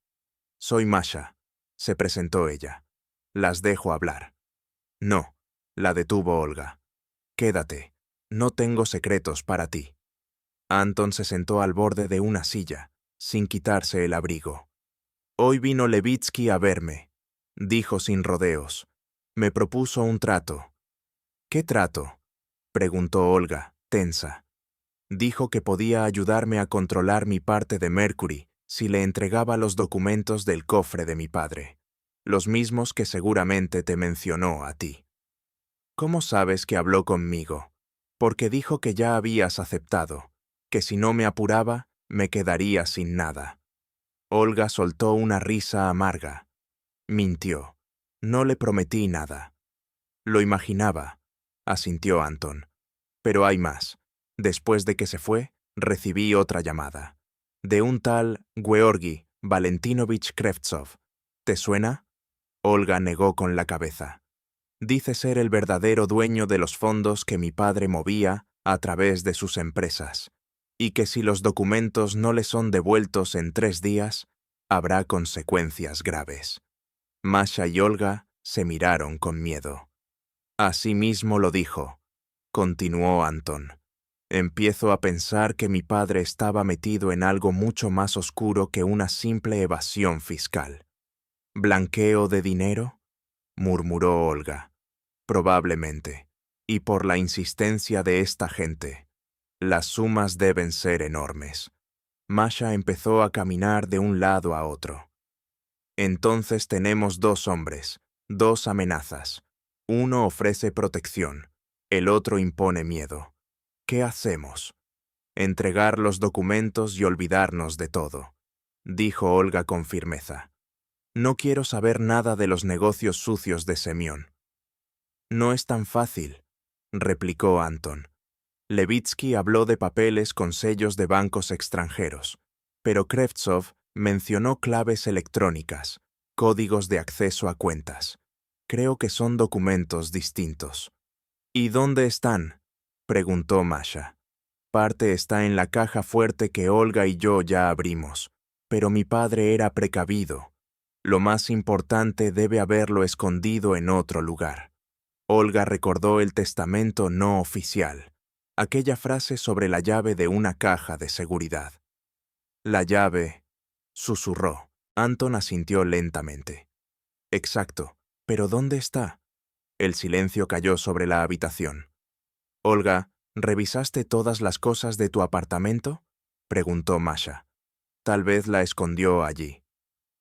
Soy Masha, se presentó ella. Las dejo hablar. No, la detuvo Olga. Quédate, no tengo secretos para ti. Anton se sentó al borde de una silla, sin quitarse el abrigo. Hoy vino Levitsky a verme, dijo sin rodeos. Me propuso un trato. ¿Qué trato?, preguntó Olga, tensa. Dijo que podía ayudarme a controlar mi parte de Mercury si le entregaba los documentos del cofre de mi padre, los mismos que seguramente te mencionó a ti. ¿Cómo sabes que habló conmigo? Porque dijo que ya habías aceptado, que si no me apuraba, me quedaría sin nada. Olga soltó una risa amarga. Mintió. No le prometí nada. Lo imaginaba, asintió Anton. Pero hay más. Después de que se fue, recibí otra llamada. De un tal Georgi Valentinovich Krevtsov. ¿Te suena? Olga negó con la cabeza. Dice ser el verdadero dueño de los fondos que mi padre movía a través de sus empresas, y que si los documentos no le son devueltos en 3 días, habrá consecuencias graves. Masha y Olga se miraron con miedo. Así mismo lo dijo, continuó Anton. Empiezo a pensar que mi padre estaba metido en algo mucho más oscuro que una simple evasión fiscal. ¿Blanqueo de dinero?, murmuró Olga. Probablemente, y por la insistencia de esta gente. Las sumas deben ser enormes. Masha empezó a caminar de un lado a otro. Entonces tenemos 2 hombres, 2 amenazas. Uno ofrece protección, el otro impone miedo. ¿Qué hacemos? Entregar los documentos y olvidarnos de todo, dijo Olga con firmeza. No quiero saber nada de los negocios sucios de Semyon. No es tan fácil, replicó Anton. Levitsky habló de papeles con sellos de bancos extranjeros, pero Krevtsov mencionó claves electrónicas, códigos de acceso a cuentas. Creo que son documentos distintos. ¿Y dónde están?, preguntó Masha. Parte está en la caja fuerte que Olga y yo ya abrimos, pero mi padre era precavido. Lo más importante debe haberlo escondido en otro lugar. Olga recordó el testamento no oficial, aquella frase sobre la llave de una caja de seguridad. La llave, susurró. Anton asintió lentamente. Exacto, pero ¿dónde está? El silencio cayó sobre la habitación. Olga, ¿revisaste todas las cosas de tu apartamento?, preguntó Masha. Tal vez la escondió allí.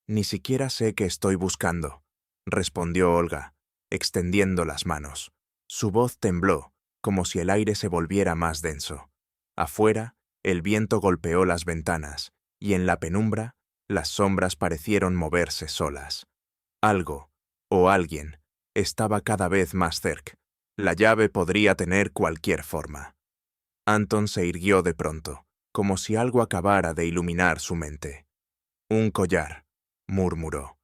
Ni siquiera sé qué estoy buscando, respondió Olga, extendiendo las manos. Su voz tembló, como si el aire se volviera más denso. Afuera, el viento golpeó las ventanas, y en la penumbra, las sombras parecieron moverse solas. Algo, o alguien, estaba cada vez más cerca. La llave podría tener cualquier forma. Anton se irguió de pronto, como si algo acabara de iluminar su mente. Un collar, murmuró.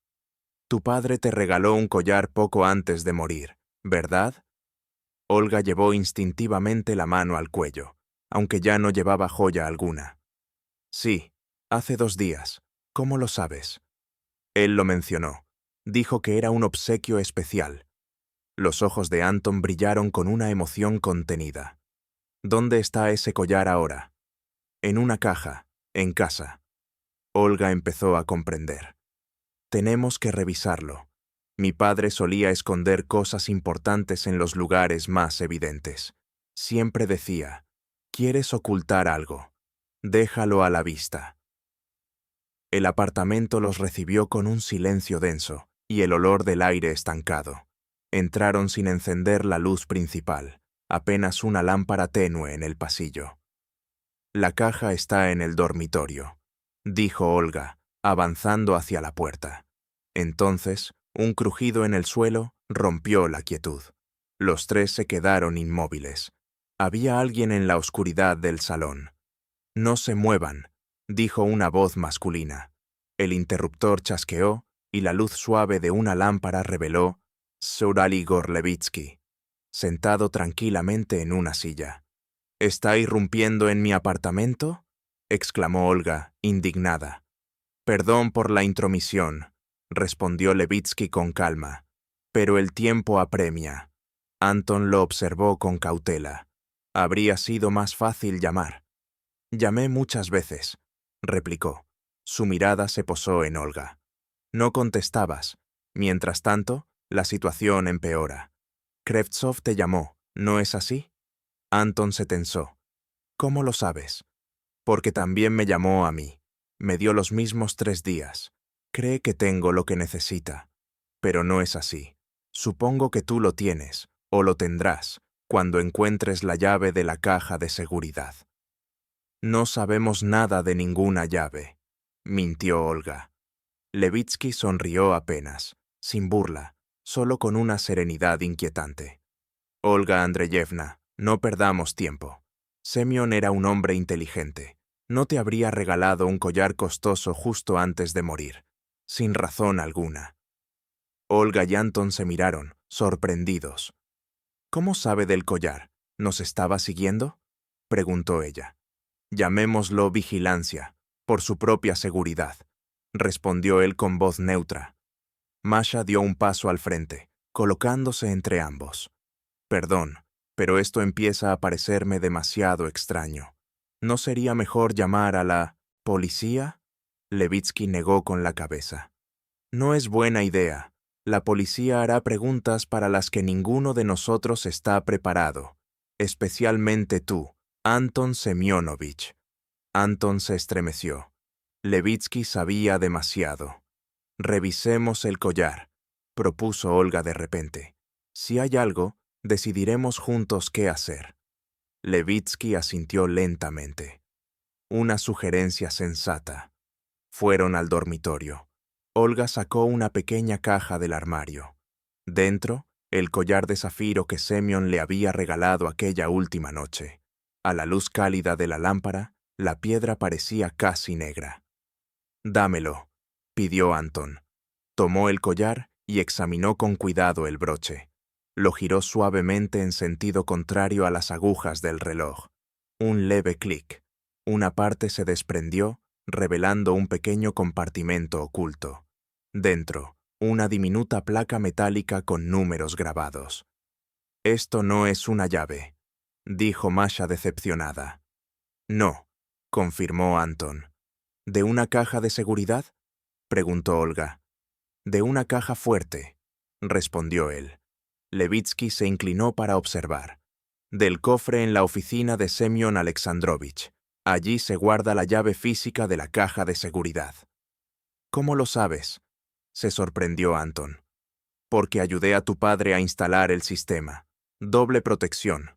Tu padre te regaló un collar poco antes de morir, ¿verdad? Olga llevó instintivamente la mano al cuello, aunque ya no llevaba joya alguna. Sí, hace 2 días. ¿Cómo lo sabes? Él lo mencionó. Dijo que era un obsequio especial. Los ojos de Anton brillaron con una emoción contenida. ¿Dónde está ese collar ahora? En una caja, en casa. Olga empezó a comprender. Tenemos que revisarlo. Mi padre solía esconder cosas importantes en los lugares más evidentes. Siempre decía, ¿quieres ocultar algo? Déjalo a la vista. El apartamento los recibió con un silencio denso y el olor del aire estancado. Entraron sin encender la luz principal, apenas una lámpara tenue en el pasillo. La caja está en el dormitorio, dijo Olga, avanzando hacia la puerta. Entonces, un crujido en el suelo rompió la quietud. Los 3 se quedaron inmóviles. Había alguien en la oscuridad del salón. No se muevan, dijo una voz masculina. El interruptor chasqueó y la luz suave de una lámpara reveló Sir Igor Levitsky, sentado tranquilamente en una silla. ¿Está irrumpiendo en mi apartamento?, exclamó Olga, indignada. Perdón por la intromisión, respondió Levitsky con calma, pero el tiempo apremia. Anton lo observó con cautela. Habría sido más fácil llamar. Llamé muchas veces, replicó. Su mirada se posó en Olga. No contestabas. Mientras tanto, la situación empeora. Krevtsov te llamó, ¿no es así? Anton se tensó. ¿Cómo lo sabes? Porque también me llamó a mí. Me dio los mismos 3 días. Cree que tengo lo que necesita. Pero no es así. Supongo que tú lo tienes, o lo tendrás, cuando encuentres la llave de la caja de seguridad. No sabemos nada de ninguna llave, mintió Olga. Levitsky sonrió apenas, sin burla, solo con una serenidad inquietante. Olga Andreyevna, no perdamos tiempo. Semyon era un hombre inteligente. No te habría regalado un collar costoso justo antes de morir, sin razón alguna. Olga y Anton se miraron, sorprendidos. ¿Cómo sabe del collar? ¿Nos estaba siguiendo?, preguntó ella. Llamémoslo vigilancia, por su propia seguridad, respondió él con voz neutra. Masha dio un paso al frente, colocándose entre ambos. Perdón, pero esto empieza a parecerme demasiado extraño. ¿No sería mejor llamar a la policía? Levitsky negó con la cabeza. No es buena idea. La policía hará preguntas para las que ninguno de nosotros está preparado, especialmente tú, Anton Semyonovich. Anton se estremeció. Levitsky sabía demasiado. Revisemos el collar, propuso Olga de repente. Si hay algo, decidiremos juntos qué hacer. Levitsky asintió lentamente. Una sugerencia sensata. Fueron al dormitorio. Olga sacó una pequeña caja del armario. Dentro, el collar de zafiro que Semyon le había regalado aquella última noche. A la luz cálida de la lámpara, la piedra parecía casi negra. Dámelo, pidió Anton. Tomó el collar y examinó con cuidado el broche. Lo giró suavemente en sentido contrario a las agujas del reloj. Un leve clic. Una parte se desprendió, revelando un pequeño compartimento oculto. Dentro, una diminuta placa metálica con números grabados. «Esto no es una llave», dijo Masha decepcionada. «No», confirmó Anton. «¿De una caja de seguridad?», preguntó Olga. «De una caja fuerte», respondió él. Levitsky se inclinó para observar. «Del cofre en la oficina de Semyon Alexandrovich. Allí se guarda la llave física de la caja de seguridad». «¿Cómo lo sabes?», se sorprendió Anton. «Porque ayudé a tu padre a instalar el sistema. Doble protección.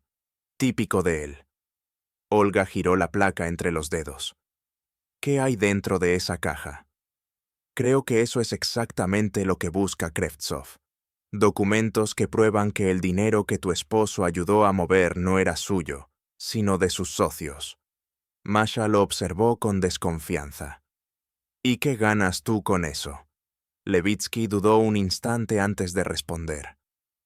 Típico de él». Olga giró la placa entre los dedos. «¿Qué hay dentro de esa caja?». «Creo que eso es exactamente lo que busca Krevtsov. Documentos que prueban que el dinero que tu esposo ayudó a mover no era suyo, sino de sus socios». Masha lo observó con desconfianza. «¿Y qué ganas tú con eso?». Levitsky dudó un instante antes de responder.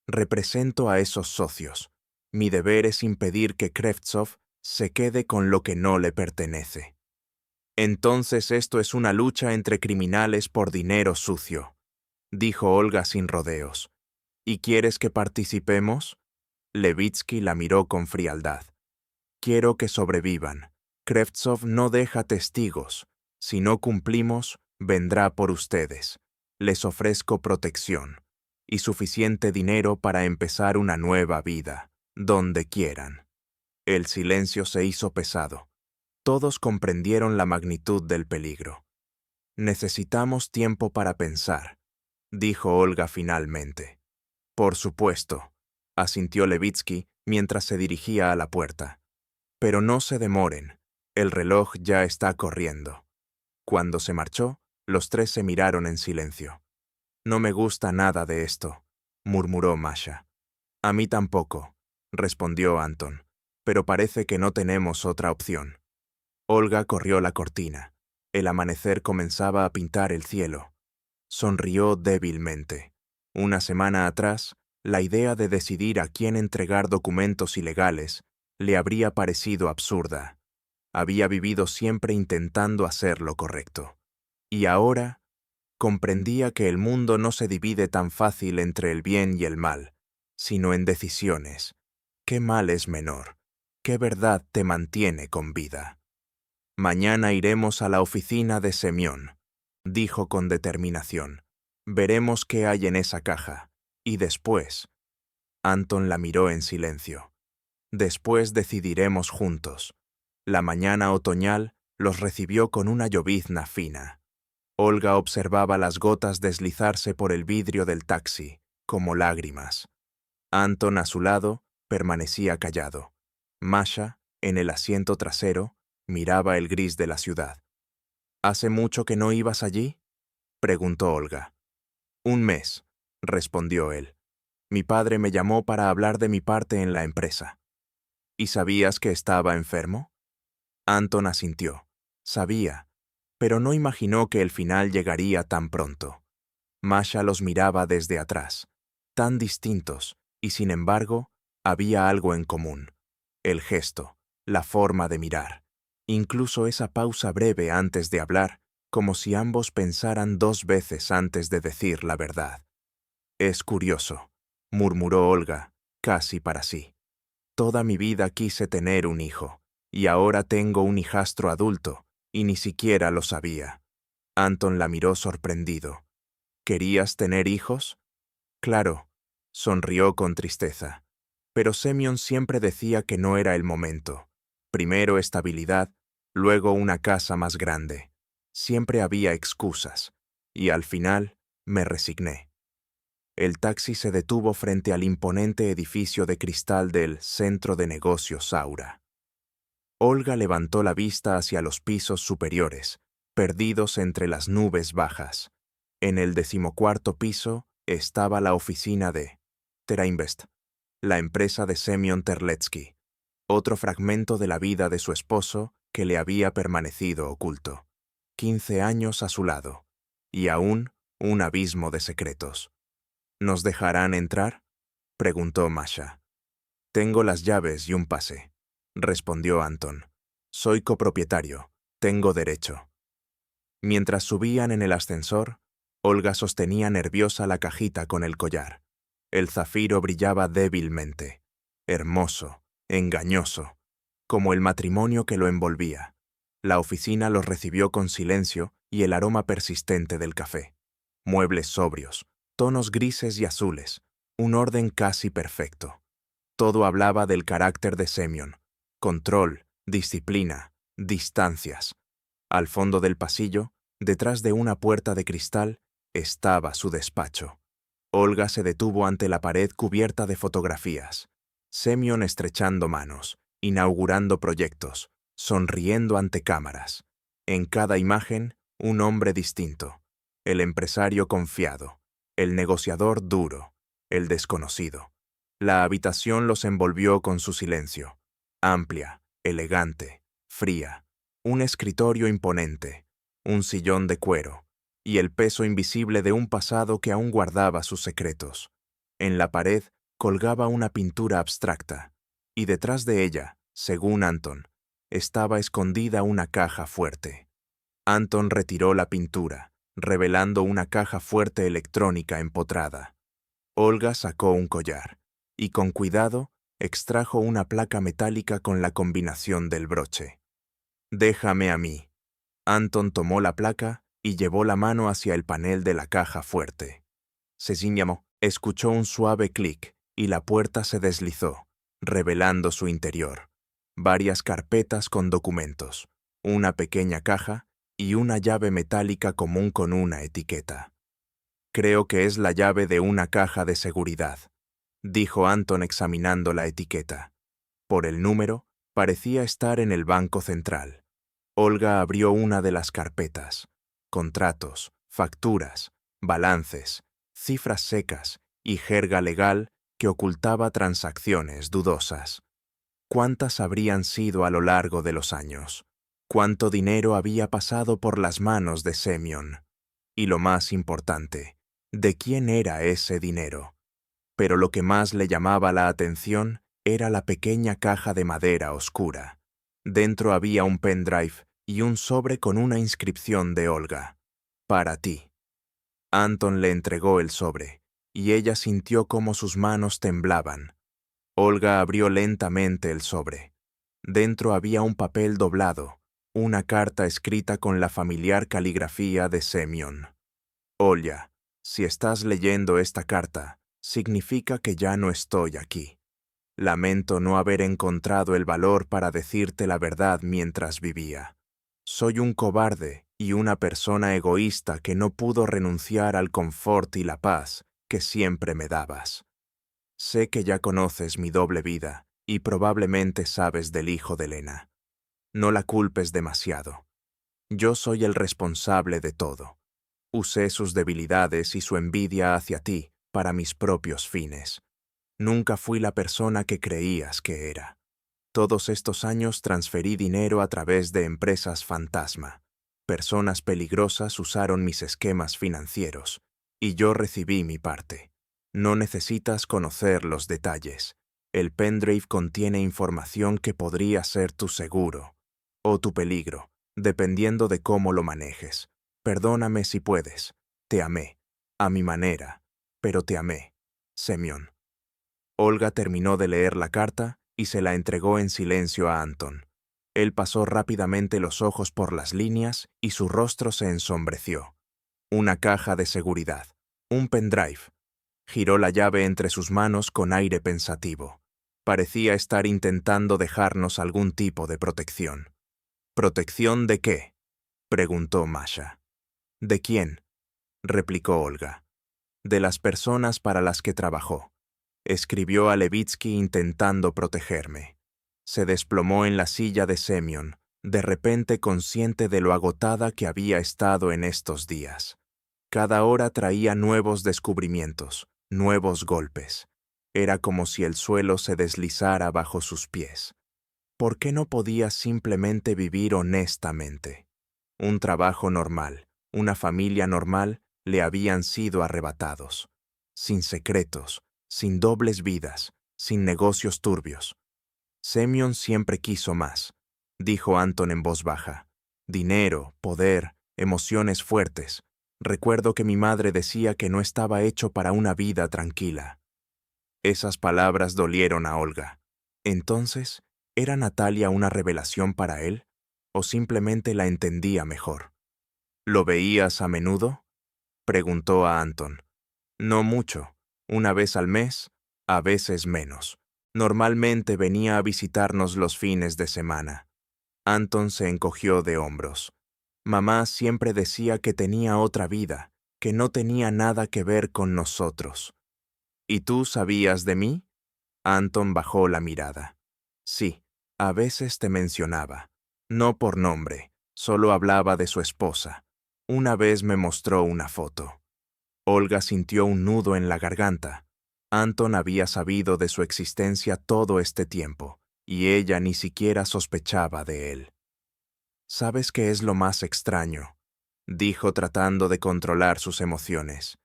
«Represento a esos socios. Mi deber es impedir que Krevtsov se quede con lo que no le pertenece». «Entonces esto es una lucha entre criminales por dinero sucio», dijo Olga sin rodeos. «¿Y quieres que participemos?». Levitsky la miró con frialdad. «Quiero que sobrevivan. Krevtsov no deja testigos. Si no cumplimos, vendrá por ustedes. Les ofrezco protección y suficiente dinero para empezar una nueva vida, donde quieran». El silencio se hizo pesado. Todos comprendieron la magnitud del peligro. «Necesitamos tiempo para pensar», dijo Olga finalmente. «Por supuesto», asintió Levitsky mientras se dirigía a la puerta. «Pero no se demoren. El reloj ya está corriendo». Cuando se marchó, los tres se miraron en silencio. «No me gusta nada de esto», murmuró Masha. «A mí tampoco», respondió Anton, «pero parece que no tenemos otra opción». Olga corrió la cortina. El amanecer comenzaba a pintar el cielo. Sonrió débilmente. Una semana atrás, la idea de decidir a quién entregar documentos ilegales le habría parecido absurda. Había vivido siempre intentando hacer lo correcto. Y ahora comprendía que el mundo no se divide tan fácil entre el bien y el mal, sino en decisiones. ¿Qué mal es menor? ¿Qué verdad te mantiene con vida? «Mañana iremos a la oficina de Semyon», dijo con determinación. «Veremos qué hay en esa caja. Y después…». Anton la miró en silencio. «Después decidiremos juntos». La mañana otoñal los recibió con una llovizna fina. Olga observaba las gotas deslizarse por el vidrio del taxi, como lágrimas. Anton, a su lado, permanecía callado. Masha, en el asiento trasero, miraba el gris de la ciudad. «¿Hace mucho que no ibas allí?», preguntó Olga. «Un mes», respondió él. «Mi padre me llamó para hablar de mi parte en la empresa». «¿Y sabías que estaba enfermo?». Anton asintió. Sabía, pero no imaginó que el final llegaría tan pronto. Masha los miraba desde atrás, tan distintos, y sin embargo, había algo en común. El gesto, la forma de mirar. Incluso esa pausa breve antes de hablar, como si ambos pensaran dos veces antes de decir la verdad. «Es curioso», murmuró Olga, casi para sí. «Toda mi vida quise tener un hijo, y ahora tengo un hijastro adulto, y ni siquiera lo sabía». Anton la miró sorprendido. «¿Querías tener hijos?». «Claro», sonrió con tristeza. Pero Semyon siempre decía que no era el momento. Primero estabilidad, luego una casa más grande. Siempre había excusas, y al final me resigné. El taxi se detuvo frente al imponente edificio de cristal del Centro de Negocios Aura. Olga levantó la vista hacia los pisos superiores, perdidos entre las nubes bajas. En el 14º piso estaba la oficina de Terainvest, la empresa de Semyon Terletsky, otro fragmento de la vida de su esposo que le había permanecido oculto. 15 años a su lado, y aún un abismo de secretos. ¿Nos dejarán entrar?, preguntó Masha. Tengo las llaves y un pase, respondió Anton. Soy copropietario, tengo derecho. Mientras subían en el ascensor, Olga sostenía nerviosa la cajita con el collar. El zafiro brillaba débilmente, hermoso, engañoso, como el matrimonio que lo envolvía. La oficina los recibió con silencio y el aroma persistente del café. Muebles sobrios, tonos grises y azules, un orden casi perfecto. Todo hablaba del carácter de Semyon: control, disciplina, distancias. Al fondo del pasillo, detrás de una puerta de cristal, estaba su despacho. Olga se detuvo ante la pared cubierta de fotografías. Semyon estrechando manos, inaugurando proyectos, sonriendo ante cámaras. En cada imagen, un hombre distinto. El empresario confiado, el negociador duro, el desconocido. La habitación los envolvió con su silencio. Amplia, elegante, fría. Un escritorio imponente, un sillón de cuero, y el peso invisible de un pasado que aún guardaba sus secretos. En la pared colgaba una pintura abstracta, y detrás de ella, según Anton, estaba escondida una caja fuerte. Anton retiró la pintura, revelando una caja fuerte electrónica empotrada. Olga sacó un collar, y con cuidado extrajo una placa metálica con la combinación del broche. «Déjame a mí». Anton tomó la placa y llevó la mano hacia el panel de la caja fuerte. Cecilia escuchó un suave clic y la puerta se deslizó, revelando su interior. Varias carpetas con documentos, una pequeña caja y una llave metálica común con una etiqueta. «Creo que es la llave de una caja de seguridad», dijo Anton examinando la etiqueta. Por el número, parecía estar en el Banco Central. Olga abrió una de las carpetas. Contratos, facturas, balances, cifras secas y jerga legal que ocultaba transacciones dudosas. ¿Cuántas habrían sido a lo largo de los años? ¿Cuánto dinero había pasado por las manos de Semyon? Y lo más importante, ¿de quién era ese dinero? Pero lo que más le llamaba la atención era la pequeña caja de madera oscura. Dentro había un pendrive y un sobre con una inscripción de Olga. «Para ti». Anton le entregó el sobre, y ella sintió cómo sus manos temblaban. Olga abrió lentamente el sobre. Dentro había un papel doblado, una carta escrita con la familiar caligrafía de Semyon. «Olga, si estás leyendo esta carta, significa que ya no estoy aquí. Lamento no haber encontrado el valor para decirte la verdad mientras vivía. Soy un cobarde y una persona egoísta que no pudo renunciar al confort y la paz que siempre me dabas. Sé que ya conoces mi doble vida y probablemente sabes del hijo de Elena. No la culpes demasiado. Yo soy el responsable de todo. Usé sus debilidades y su envidia hacia ti para mis propios fines. Nunca fui la persona que creías que era. Todos estos años transferí dinero a través de empresas fantasma. Personas peligrosas usaron mis esquemas financieros, y yo recibí mi parte. No necesitas conocer los detalles. El pendrive contiene información que podría ser tu seguro, o tu peligro, dependiendo de cómo lo manejes. Perdóname si puedes. Te amé, a mi manera, pero te amé. Semyon. Olga terminó de leer la carta y se la entregó en silencio a Anton. Él pasó rápidamente los ojos por las líneas y su rostro se ensombreció. Una caja de seguridad, un pendrive. Giró la llave entre sus manos con aire pensativo. Parecía estar intentando dejarnos algún tipo de protección. ¿Protección de qué?, preguntó Masha. ¿De quién?, replicó Olga. De las personas para las que trabajó. Escribió a Levitsky intentando protegerme. Se desplomó en la silla de Semyon, de repente consciente de lo agotada que había estado en estos días. Cada hora traía nuevos descubrimientos, nuevos golpes. Era como si el suelo se deslizara bajo sus pies. ¿Por qué no podía simplemente vivir honestamente? Un trabajo normal, una familia normal, le habían sido arrebatados. sin secretos, sin dobles vidas, sin negocios turbios. Semyon siempre quiso más, dijo Anton en voz baja. Dinero, poder, emociones fuertes. Recuerdo que mi madre decía que no estaba hecho para una vida tranquila. Esas palabras dolieron a Olga. Entonces, ¿era Natalia una revelación para él? ¿O simplemente la entendía mejor? ¿Lo veías a menudo?, preguntó a Anton. No mucho, una vez al mes, a veces menos. Normalmente venía a visitarnos los fines de semana. Anton se encogió de hombros. Mamá siempre decía que tenía otra vida, que no tenía nada que ver con nosotros. ¿Y tú sabías de mí? Anton bajó la mirada. Sí, a veces te mencionaba. No por nombre, solo hablaba de su esposa. Una vez me mostró una foto. Olga sintió un nudo en la garganta. Anton había sabido de su existencia todo este tiempo, y ella ni siquiera sospechaba de él. ¿Sabes qué es lo más extraño?, dijo tratando de controlar sus emociones.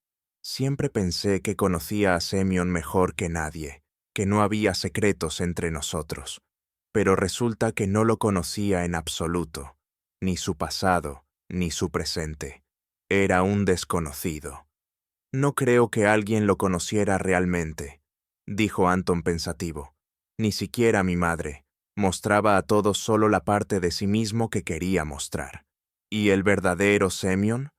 Siempre pensé que conocía a Semyon mejor que nadie, que no había secretos entre nosotros. Pero resulta que no lo conocía en absoluto, ni su pasado, ni su presente. Era un desconocido. No creo que alguien lo conociera realmente, dijo Anton pensativo. Ni siquiera mi madre. Mostraba a todos solo la parte de sí mismo que quería mostrar. ¿Y el verdadero Semyon?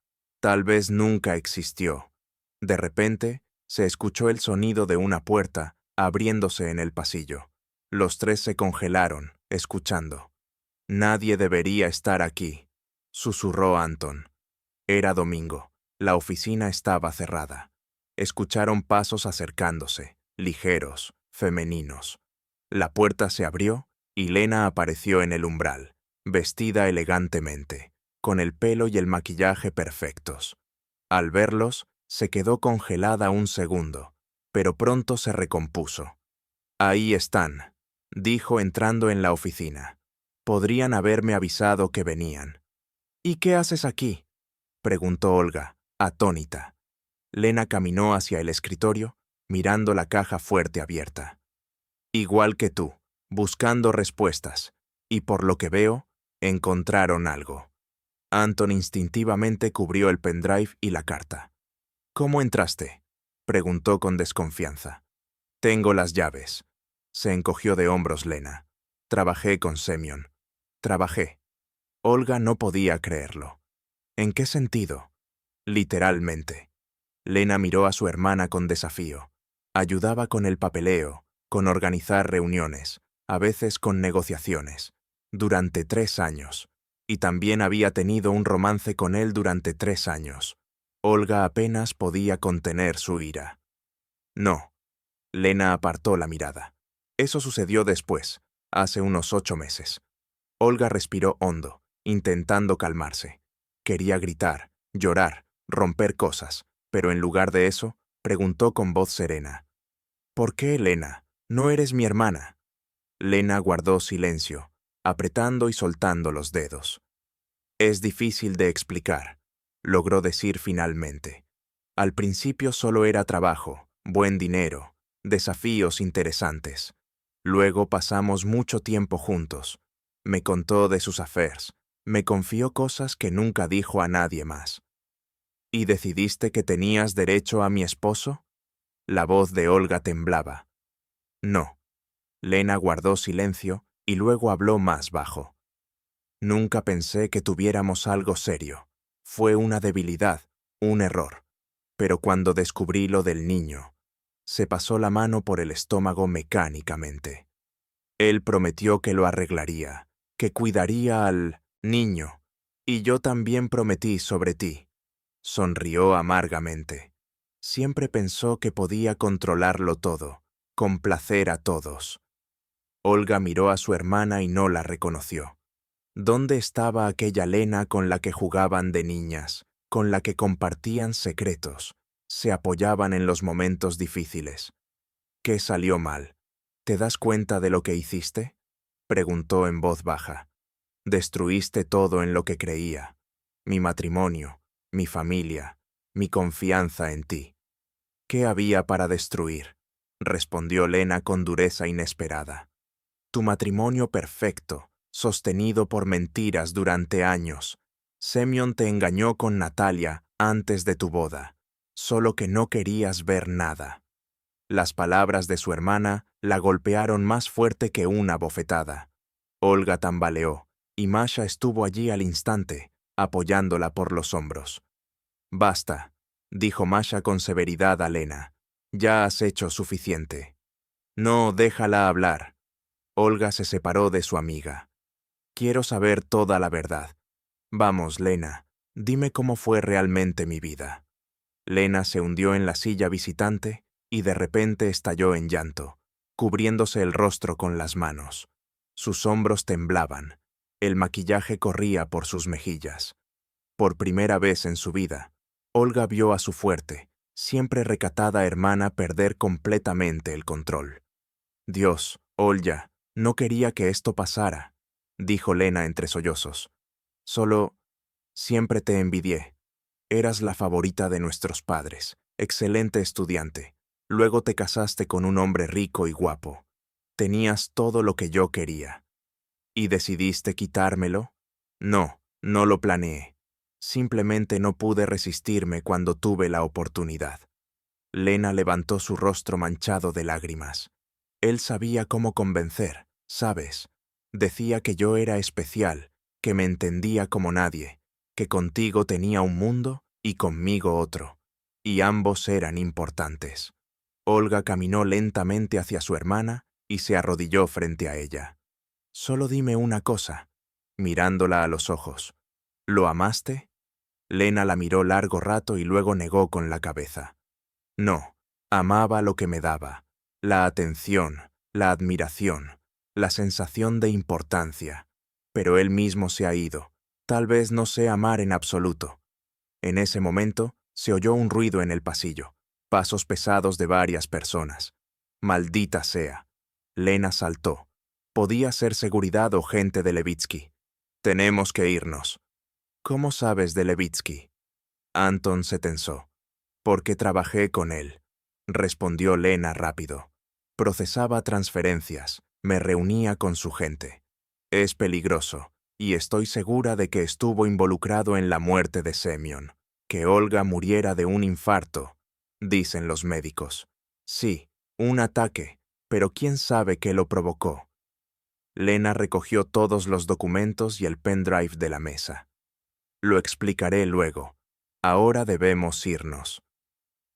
Tal vez nunca existió. De repente, se escuchó el sonido de una puerta abriéndose en el pasillo. Los tres se congelaron, escuchando. Nadie debería estar aquí, susurró Anton. Era domingo. La oficina estaba cerrada. Escucharon pasos acercándose, ligeros, femeninos. La puerta se abrió y Lena apareció en el umbral, vestida elegantemente, con el pelo y el maquillaje perfectos. Al verlos, se quedó congelada un segundo, pero pronto se recompuso. Ahí están, dijo entrando en la oficina. Podrían haberme avisado que venían. ¿Y qué haces aquí?, preguntó Olga, atónita. Lena caminó hacia el escritorio, mirando la caja fuerte abierta. Igual que tú, buscando respuestas, y por lo que veo, encontraron algo. Anton instintivamente cubrió el pendrive y la carta. ¿Cómo entraste?, preguntó con desconfianza. Tengo las llaves. Se encogió de hombros Lena. Trabajé con Semyon. Trabajé. Olga no podía creerlo. ¿En qué sentido? Literalmente. Lena miró a su hermana con desafío. Ayudaba con el papeleo, con organizar reuniones, a veces con negociaciones, durante 3 años. Y también había tenido un romance con él durante 3 años. Olga apenas podía contener su ira. No. Lena apartó la mirada. Eso sucedió después, hace unos 8 meses. Olga respiró hondo, intentando calmarse. Quería gritar, llorar, romper cosas, pero en lugar de eso, preguntó con voz serena. ¿Por qué, Lena? No eres mi hermana. Lena guardó silencio, apretando y soltando los dedos. Es difícil de explicar, logró decir finalmente. Al principio solo era trabajo, buen dinero, desafíos interesantes. Luego pasamos mucho tiempo juntos. Me contó de sus affairs, me confió cosas que nunca dijo a nadie más. ¿Y decidiste que tenías derecho a mi esposo? La voz de Olga temblaba. No. Lena guardó silencio y luego habló más bajo. Nunca pensé que tuviéramos algo serio. Fue una debilidad, un error. Pero cuando descubrí lo del niño, se pasó la mano por el estómago mecánicamente. Él prometió que lo arreglaría, que cuidaría al niño, y yo también prometí sobre ti. Sonrió amargamente. Siempre pensó que podía controlarlo todo, complacer a todos. Olga miró a su hermana y no la reconoció. ¿Dónde estaba aquella Lena con la que jugaban de niñas, con la que compartían secretos, se apoyaban en los momentos difíciles? ¿Qué salió mal? ¿Te das cuenta de lo que hiciste?, preguntó en voz baja. Destruiste todo en lo que creía. Mi matrimonio, mi familia, mi confianza en ti. ¿Qué había para destruir? Respondió Lena con dureza inesperada. Tu matrimonio perfecto, sostenido por mentiras durante años. Semyon te engañó con Natalia antes de tu boda, solo que no querías ver nada. Las palabras de su hermana la golpearon más fuerte que una bofetada. Olga tambaleó, y Masha estuvo allí al instante, apoyándola por los hombros. Basta, dijo Masha con severidad a Lena. Ya has hecho suficiente. No, déjala hablar. Olga se separó de su amiga. Quiero saber toda la verdad. Vamos, Lena, dime cómo fue realmente mi vida. Lena se hundió en la silla visitante y de repente estalló en llanto, cubriéndose el rostro con las manos. Sus hombros temblaban, el maquillaje corría por sus mejillas. Por primera vez en su vida, Olga vio a su fuerte, siempre recatada hermana perder completamente el control. Dios, Olga, no quería que esto pasara, dijo Lena entre sollozos. Solo, siempre te envidié. Eras la favorita de nuestros padres, excelente estudiante. Luego te casaste con un hombre rico y guapo. Tenías todo lo que yo quería. ¿Y decidiste quitármelo? No, no lo planeé. Simplemente no pude resistirme cuando tuve la oportunidad. Lena levantó su rostro manchado de lágrimas. Él sabía cómo convencer, ¿sabes? Decía que yo era especial, que me entendía como nadie, que contigo tenía un mundo y conmigo otro, y ambos eran importantes. Olga caminó lentamente hacia su hermana y se arrodilló frente a ella. Solo dime una cosa, mirándola a los ojos. ¿Lo amaste? Lena la miró largo rato y luego negó con la cabeza. No, amaba lo que me daba, la atención, la admiración, la sensación de importancia. Pero él mismo se ha ido. Tal vez no sé amar en absoluto. En ese momento se oyó un ruido en el pasillo, pasos pesados de varias personas. Maldita sea. Lena saltó. Podía ser seguridad o gente de Levitsky. Tenemos que irnos. ¿Cómo sabes de Levitsky? Anton se tensó. Porque trabajé con él, respondió Lena rápido. Procesaba transferencias, me reunía con su gente. Es peligroso, y estoy segura de que estuvo involucrado en la muerte de Semyon. Que Olga muriera de un infarto, dicen los médicos. Sí, un ataque, pero ¿quién sabe qué lo provocó? Lena recogió todos los documentos y el pendrive de la mesa. Lo explicaré luego. Ahora debemos irnos.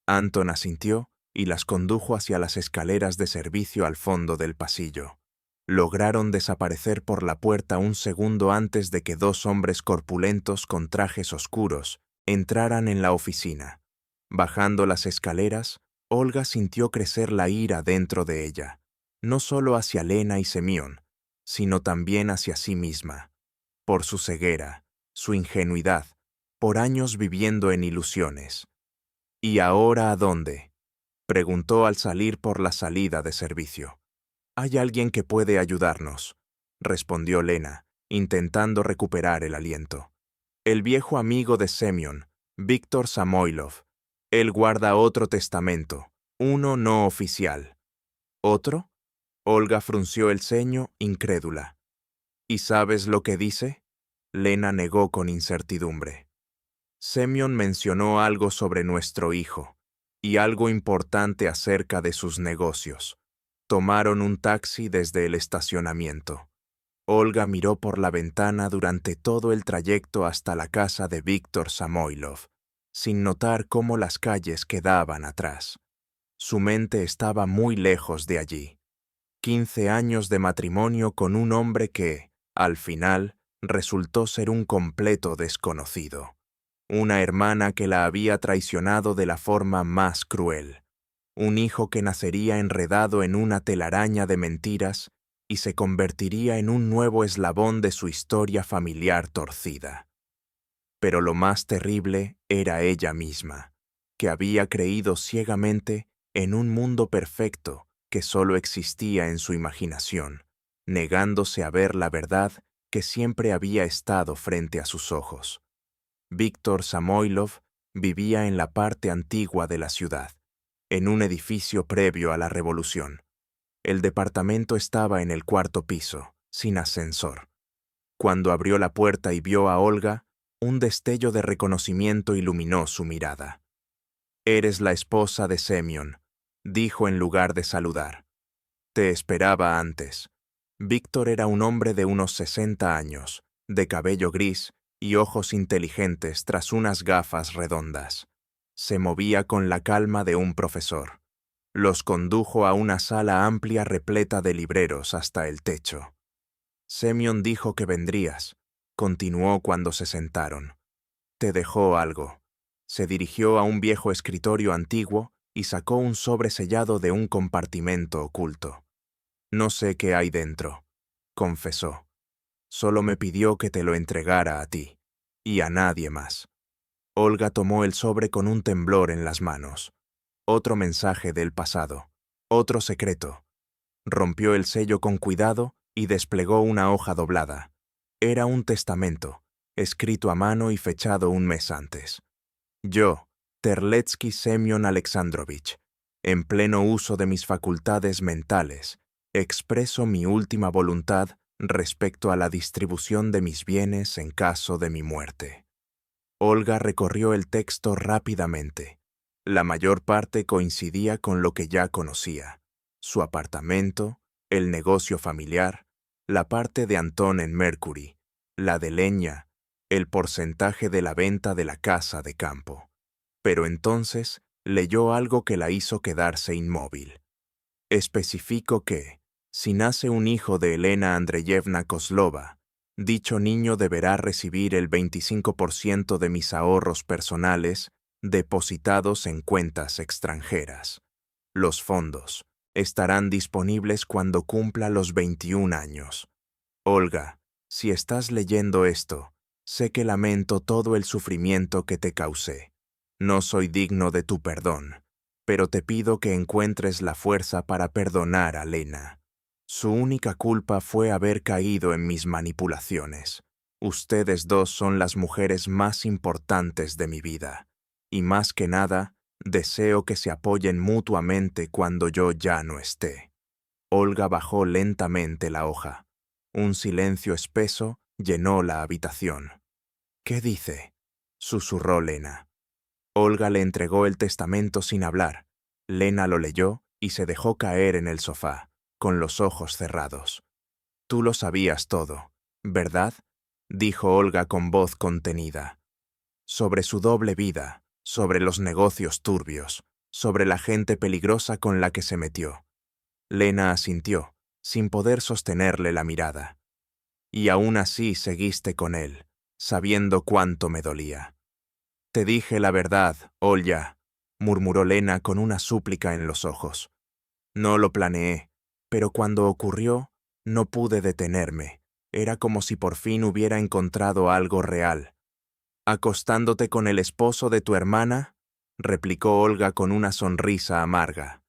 Anton asintió y las condujo hacia las escaleras de servicio al fondo del pasillo. Lograron desaparecer por la puerta un segundo antes de que dos hombres corpulentos con trajes oscuros entraran en la oficina. Bajando las escaleras, Olga sintió crecer la ira dentro de ella, no solo hacia Lena y Semyon, sino también hacia sí misma, por su ceguera, su ingenuidad, por años viviendo en ilusiones. ¿Y ahora a dónde? Preguntó al salir por la salida de servicio. Hay alguien que puede ayudarnos, respondió Lena, intentando recuperar el aliento. El viejo amigo de Semyon, Víctor Samoilov. Él guarda otro testamento, uno no oficial. ¿Otro? Olga frunció el ceño, incrédula. ¿Y sabes lo que dice? Lena negó con incertidumbre. Semyon mencionó algo sobre nuestro hijo, y algo importante acerca de sus negocios. Tomaron un taxi desde el estacionamiento. Olga miró por la ventana durante todo el trayecto hasta la casa de Víctor Samoilov, sin notar cómo las calles quedaban atrás. Su mente estaba muy lejos de allí. 15 años de matrimonio con un hombre que, al final, resultó ser un completo desconocido. Una hermana que la había traicionado de la forma más cruel. Un hijo que nacería enredado en una telaraña de mentiras y se convertiría en un nuevo eslabón de su historia familiar torcida. Pero lo más terrible era ella misma, que había creído ciegamente en un mundo perfecto que solo existía en su imaginación, negándose a ver la verdad que siempre había estado frente a sus ojos. Víctor Samoilov vivía en la parte antigua de la ciudad. en un edificio previo a la Revolución. El departamento estaba en el cuarto piso, sin ascensor. Cuando abrió la puerta y vio a Olga, un destello de reconocimiento iluminó su mirada. «Eres la esposa de Semyon», dijo en lugar de saludar. «Te esperaba antes». Víctor era un hombre de unos 60 años, de cabello gris y ojos inteligentes tras unas gafas redondas. Se movía con la calma de un profesor. Los condujo a una sala amplia repleta de libreros hasta el techo. «Semyon dijo que vendrías», continuó cuando se sentaron. «Te dejó algo». Se dirigió a un viejo escritorio antiguo y sacó un sobre sellado de un compartimento oculto. «No sé qué hay dentro», confesó. «Solo me pidió que te lo entregara a ti, y a nadie más». Olga tomó el sobre con un temblor en las manos. Otro mensaje del pasado, otro secreto. Rompió el sello con cuidado y desplegó una hoja doblada. Era un testamento, escrito a mano y fechado un mes antes. «Yo, Terletsky Semyon Alexandrovich, en pleno uso de mis facultades mentales, expreso mi última voluntad respecto a la distribución de mis bienes en caso de mi muerte». Olga recorrió el texto rápidamente. La mayor parte coincidía con lo que ya conocía: su apartamento, el negocio familiar, la parte de Antón en Mercury, la de leña, el porcentaje de la venta de la casa de campo. Pero entonces leyó algo que la hizo quedarse inmóvil. Especificó que, si nace un hijo de Elena Andreyevna Kozlova, dicho niño deberá recibir el 25% de mis ahorros personales depositados en cuentas extranjeras. Los fondos estarán disponibles cuando cumpla los 21 años. Olga, si estás leyendo esto, sé que lamento todo el sufrimiento que te causé. No soy digno de tu perdón, pero te pido que encuentres la fuerza para perdonar a Lena. Su única culpa fue haber caído en mis manipulaciones. Ustedes dos son las mujeres más importantes de mi vida, y más que nada, deseo que se apoyen mutuamente cuando yo ya no esté. Olga bajó lentamente la hoja. Un silencio espeso llenó la habitación. «¿Qué dice?», susurró Lena. Olga le entregó el testamento sin hablar. Lena lo leyó y se dejó caer en el sofá, con los ojos cerrados. «Tú lo sabías todo, ¿verdad?», dijo Olga con voz contenida. «Sobre su doble vida, sobre los negocios turbios, sobre la gente peligrosa con la que se metió». Lena asintió, sin poder sostenerle la mirada. «Y aún así seguiste con él, sabiendo cuánto me dolía». «Te dije la verdad, Olya», murmuró Lena con una súplica en los ojos. «No lo planeé, pero cuando ocurrió, no pude detenerme. Era como si por fin hubiera encontrado algo real». «¿Acostándote con el esposo de tu hermana?», replicó Olga con una sonrisa amarga.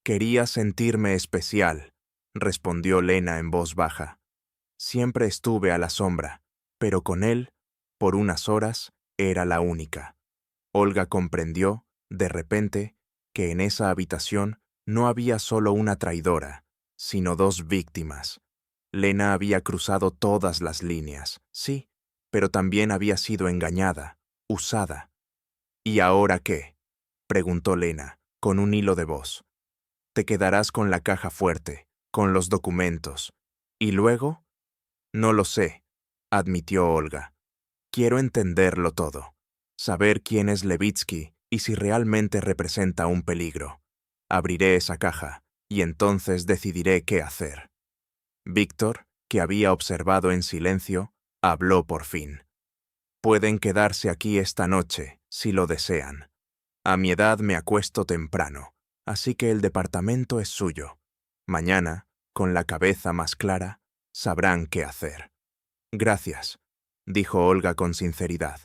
«Quería sentirme especial», respondió Lena en voz baja. «Siempre estuve a la sombra, pero con él, por unas horas, era la única». Olga comprendió, de repente, que en esa habitación no había solo una traidora, sino dos víctimas. Lena había cruzado todas las líneas, sí, pero también había sido engañada, usada. «¿Y ahora qué?», preguntó Lena, con un hilo de voz. «Te quedarás con la caja fuerte, con los documentos. ¿Y luego?». «No lo sé», admitió Olga. «Quiero entenderlo todo, saber quién es Levitsky y si realmente representa un peligro. Abriré esa caja y entonces decidiré qué hacer». Víctor, que había observado en silencio, habló por fin. «Pueden quedarse aquí esta noche, si lo desean. A mi edad me acuesto temprano, así que el departamento es suyo. Mañana, con la cabeza más clara, sabrán qué hacer». «Gracias», dijo Olga con sinceridad.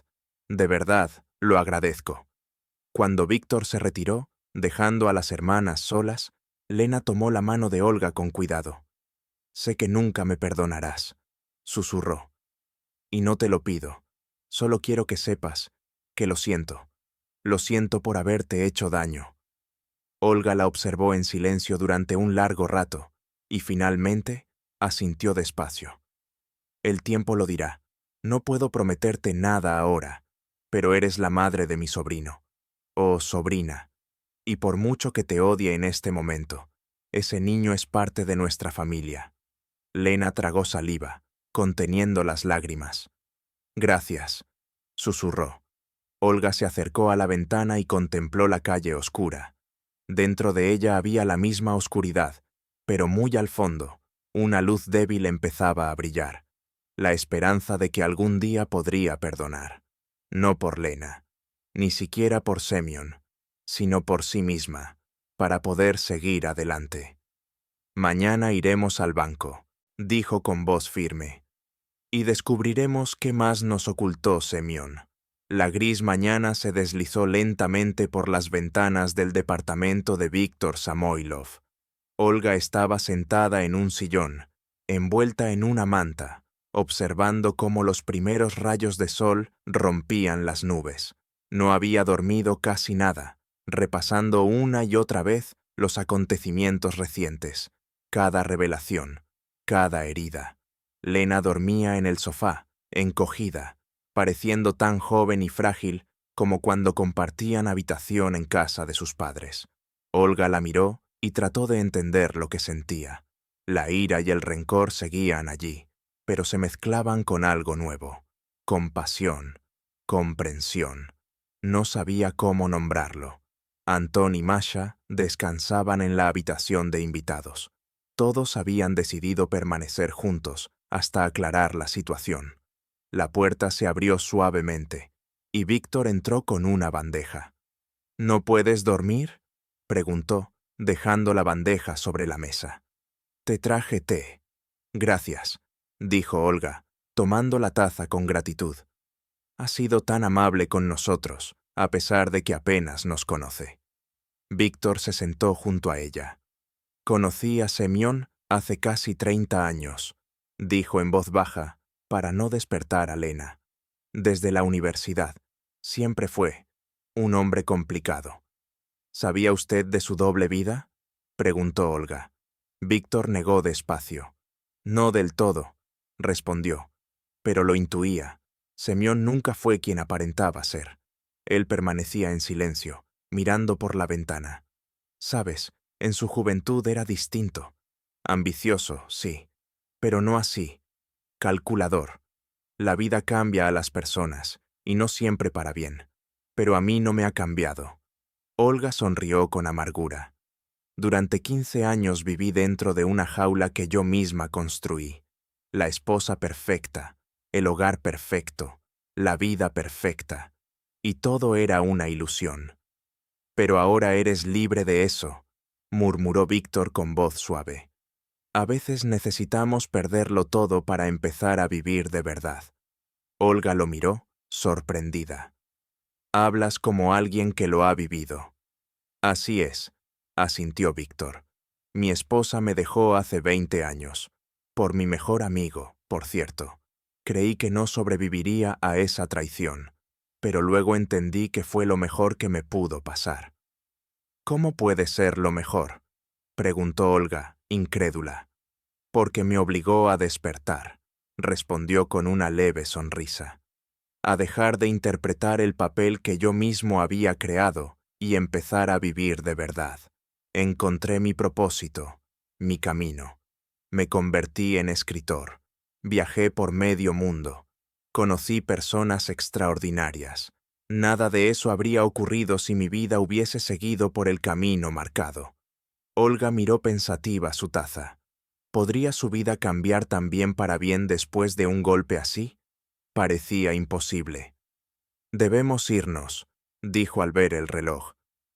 «De verdad, lo agradezco». Cuando Víctor se retiró, dejando a las hermanas solas, Lena tomó la mano de Olga con cuidado. «Sé que nunca me perdonarás», susurró. «Y no te lo pido. Solo quiero que sepas que lo siento. Lo siento por haberte hecho daño». Olga la observó en silencio durante un largo rato y finalmente asintió despacio. El tiempo lo dirá. No puedo prometerte nada ahora, pero eres la madre de mi sobrino, o sobrina, y por mucho que te odie en este momento, ese niño es parte de nuestra familia. Lena tragó saliva, conteniendo las lágrimas. Gracias, susurró. Olga se acercó a la ventana y contempló la calle oscura. Dentro de ella había la misma oscuridad, pero muy al fondo, una luz débil empezaba a brillar. La esperanza de que algún día podría perdonar. No por Lena, ni siquiera por Semyon, sino por sí misma, para poder seguir adelante. Mañana iremos al banco, dijo con voz firme, y descubriremos qué más nos ocultó Semyon. La gris mañana se deslizó lentamente por las ventanas del departamento de Víctor Samoilov. Olga estaba sentada en un sillón, envuelta en una manta, observando cómo los primeros rayos de sol rompían las nubes. No había dormido casi nada, repasando una y otra vez los acontecimientos recientes, cada revelación, cada herida. Lena dormía en el sofá, encogida, pareciendo tan joven y frágil como cuando compartían habitación en casa de sus padres. Olga la miró y trató de entender lo que sentía. La ira y el rencor seguían allí, pero se mezclaban con algo nuevo. Compasión, comprensión. No sabía cómo nombrarlo. Antón y Masha descansaban en la habitación de invitados. Todos habían decidido permanecer juntos hasta aclarar la situación. La puerta se abrió suavemente, y Víctor entró con una bandeja. ¿No puedes dormir?, preguntó, dejando la bandeja sobre la mesa. Te traje té. Gracias, dijo Olga, tomando la taza con gratitud. Has sido tan amable con nosotros, a pesar de que apenas nos conoce. Víctor se sentó junto a ella. Conocí a Semyon hace casi 30 años, dijo en voz baja, para no despertar a Lena. Desde la universidad. Siempre fue un hombre complicado. ¿Sabía usted de su doble vida?, preguntó Olga. Víctor negó despacio. No del todo, respondió, pero lo intuía. Semyon nunca fue quien aparentaba ser. Él permanecía en silencio, mirando por la ventana. Sabes, en su juventud era distinto. Ambicioso, sí, pero no así. Calculador. La vida cambia a las personas, y no siempre para bien. Pero a mí no me ha cambiado. Olga sonrió con amargura. Durante 15 años viví dentro de una jaula que yo misma construí. La esposa perfecta, el hogar perfecto, la vida perfecta. Y todo era una ilusión. Pero ahora eres libre de eso, murmuró Víctor con voz suave. A veces necesitamos perderlo todo para empezar a vivir de verdad. Olga lo miró, sorprendida. Hablas como alguien que lo ha vivido. Así es, asintió Víctor. Mi esposa me dejó hace 20 años. Por mi mejor amigo, por cierto. Creí que no sobreviviría a esa traición, pero luego entendí que fue lo mejor que me pudo pasar. ¿Cómo puede ser lo mejor?, preguntó Olga, incrédula. Porque me obligó a despertar, respondió con una leve sonrisa. A dejar de interpretar el papel que yo mismo había creado y empezar a vivir de verdad. Encontré mi propósito, mi camino. Me convertí en escritor. Viajé por medio mundo. Conocí personas extraordinarias. Nada de eso habría ocurrido si mi vida hubiese seguido por el camino marcado. Olga miró pensativa su taza. ¿Podría su vida cambiar también para bien después de un golpe así? Parecía imposible. Debemos irnos, dijo al ver el reloj.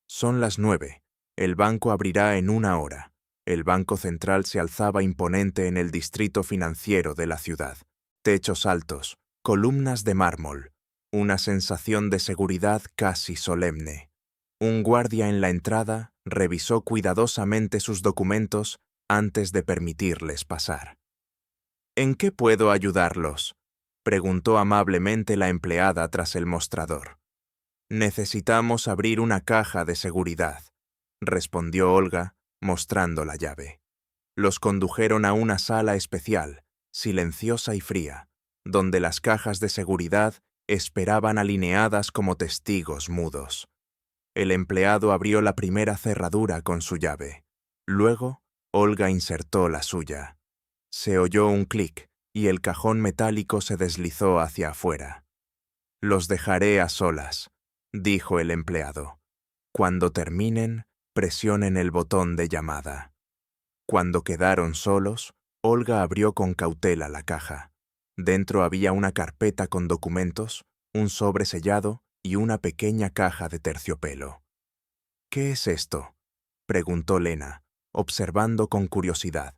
Son las 9. El banco abrirá en 1 hora. El Banco Central se alzaba imponente en el distrito financiero de la ciudad. Techos altos, columnas de mármol, una sensación de seguridad casi solemne. Un guardia en la entrada revisó cuidadosamente sus documentos antes de permitirles pasar. ¿En qué puedo ayudarlos?, preguntó amablemente la empleada tras el mostrador. Necesitamos abrir una caja de seguridad, respondió Olga, mostrando la llave. Los condujeron a una sala especial, silenciosa y fría, donde las cajas de seguridad esperaban alineadas como testigos mudos. El empleado abrió la primera cerradura con su llave. Luego, Olga insertó la suya. Se oyó un clic y el cajón metálico se deslizó hacia afuera. «Los dejaré a solas», dijo el empleado. «Cuando terminen, presionen el botón de llamada». Cuando quedaron solos, Olga abrió con cautela la caja. Dentro había una carpeta con documentos, un sobre sellado y una pequeña caja de terciopelo. «¿Qué es esto?», preguntó Lena, observando con curiosidad.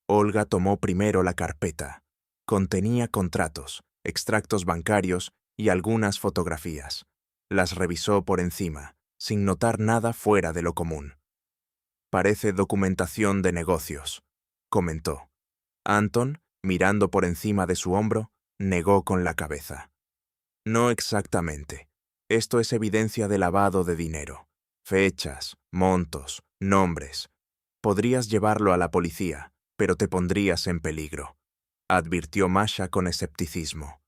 Olga tomó primero la carpeta. Contenía contratos, extractos bancarios y algunas fotografías. Las revisó por encima, sin notar nada fuera de lo común. «Parece documentación de negocios», comentó. Anton, mirando por encima de su hombro, negó con la cabeza. «No exactamente. Esto es evidencia de lavado de dinero. Fechas, montos, nombres. Podrías llevarlo a la policía, pero te pondrías en peligro», advirtió Masha con escepticismo.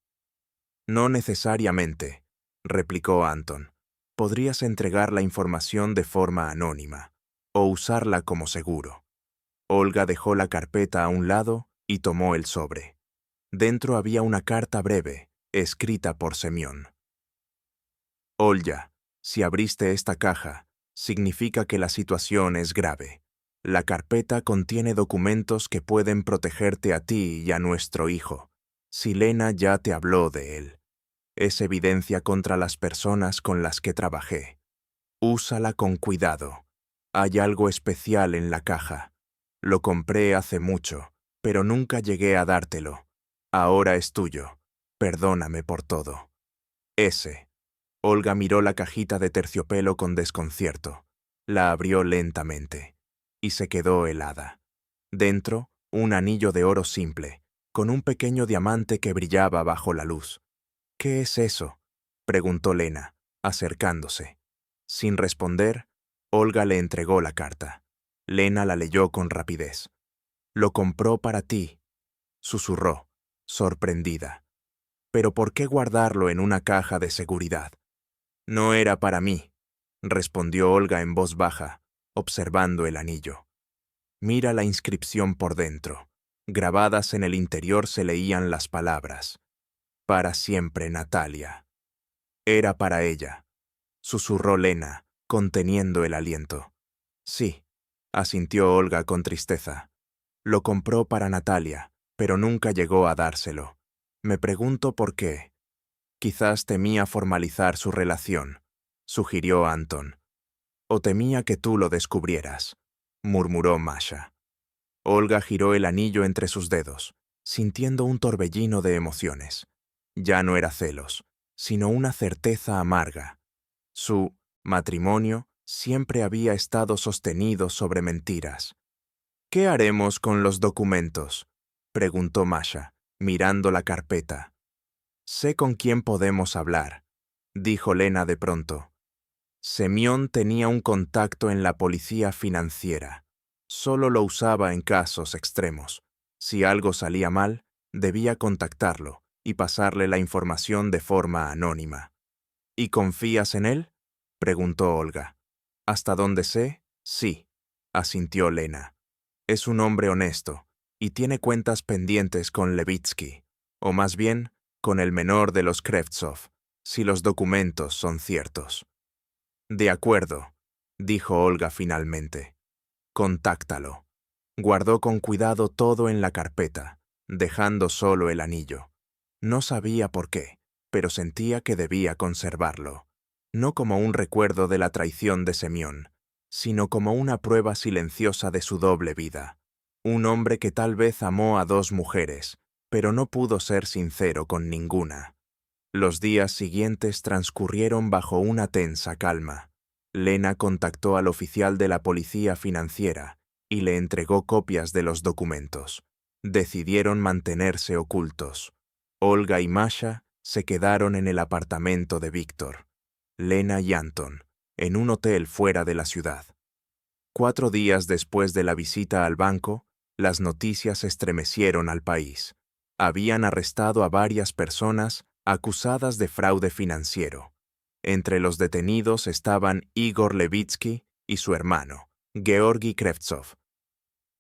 «No necesariamente», replicó Anton. «Podrías entregar la información de forma anónima, o usarla como seguro». Olga dejó la carpeta a un lado y tomó el sobre. Dentro había una carta breve, escrita por Semyon. «Olya, si abriste esta caja, significa que la situación es grave. La carpeta contiene documentos que pueden protegerte a ti y a nuestro hijo. Si Lena ya te habló de él. Es evidencia contra las personas con las que trabajé. Úsala con cuidado. Hay algo especial en la caja. Lo compré hace mucho, pero nunca llegué a dártelo. Ahora es tuyo. Perdóname por todo. S». Olga miró la cajita de terciopelo con desconcierto. La abrió lentamente y se quedó helada. Dentro, un anillo de oro simple, con un pequeño diamante que brillaba bajo la luz. «¿Qué es eso?», preguntó Lena, acercándose. Sin responder, Olga le entregó la carta. Lena la leyó con rapidez. «Lo compró para ti», susurró, sorprendida. «¿Pero por qué guardarlo en una caja de seguridad?» «No era para mí», respondió Olga en voz baja, observando el anillo. «Mira la inscripción por dentro. Grabadas en el interior se leían las palabras: «Para siempre, Natalia». «Era para ella», susurró Lena, conteniendo el aliento. «Sí», asintió Olga con tristeza. «Lo compró para Natalia, pero nunca llegó a dárselo. Me pregunto por qué. Quizás temía formalizar su relación», sugirió Anton. «O temía que tú lo descubrieras», murmuró Masha. Olga giró el anillo entre sus dedos, sintiendo un torbellino de emociones. Ya no era celos, sino una certeza amarga. Su matrimonio siempre había estado sostenido sobre mentiras. «¿Qué haremos con los documentos?», preguntó Masha, mirando la carpeta. «Sé con quién podemos hablar», dijo Lena de pronto. Semyon tenía un contacto en la policía financiera. Solo lo usaba en casos extremos. Si algo salía mal, debía contactarlo y pasarle la información de forma anónima. «¿Y confías en él?», preguntó Olga. «Hasta donde sé, sí», asintió Lena. «Es un hombre honesto y tiene cuentas pendientes con Levitsky, o más bien, con el menor de los Krevtsov, si los documentos son ciertos». «De acuerdo», dijo Olga finalmente. «Contáctalo». Guardó con cuidado todo en la carpeta, dejando solo el anillo. No sabía por qué, pero sentía que debía conservarlo, no como un recuerdo de la traición de Semyon, sino como una prueba silenciosa de su doble vida. Un hombre que tal vez amó a dos mujeres, pero no pudo ser sincero con ninguna. Los días siguientes transcurrieron bajo una tensa calma. Lena contactó al oficial de la policía financiera y le entregó copias de los documentos. Decidieron mantenerse ocultos. Olga y Masha se quedaron en el apartamento de Víctor. Lena y Anton, en un hotel fuera de la ciudad. 4 días después de la visita al banco, las noticias estremecieron al país. Habían arrestado a varias personas acusadas de fraude financiero. Entre los detenidos estaban Igor Levitsky y su hermano, Georgi Krevtsov.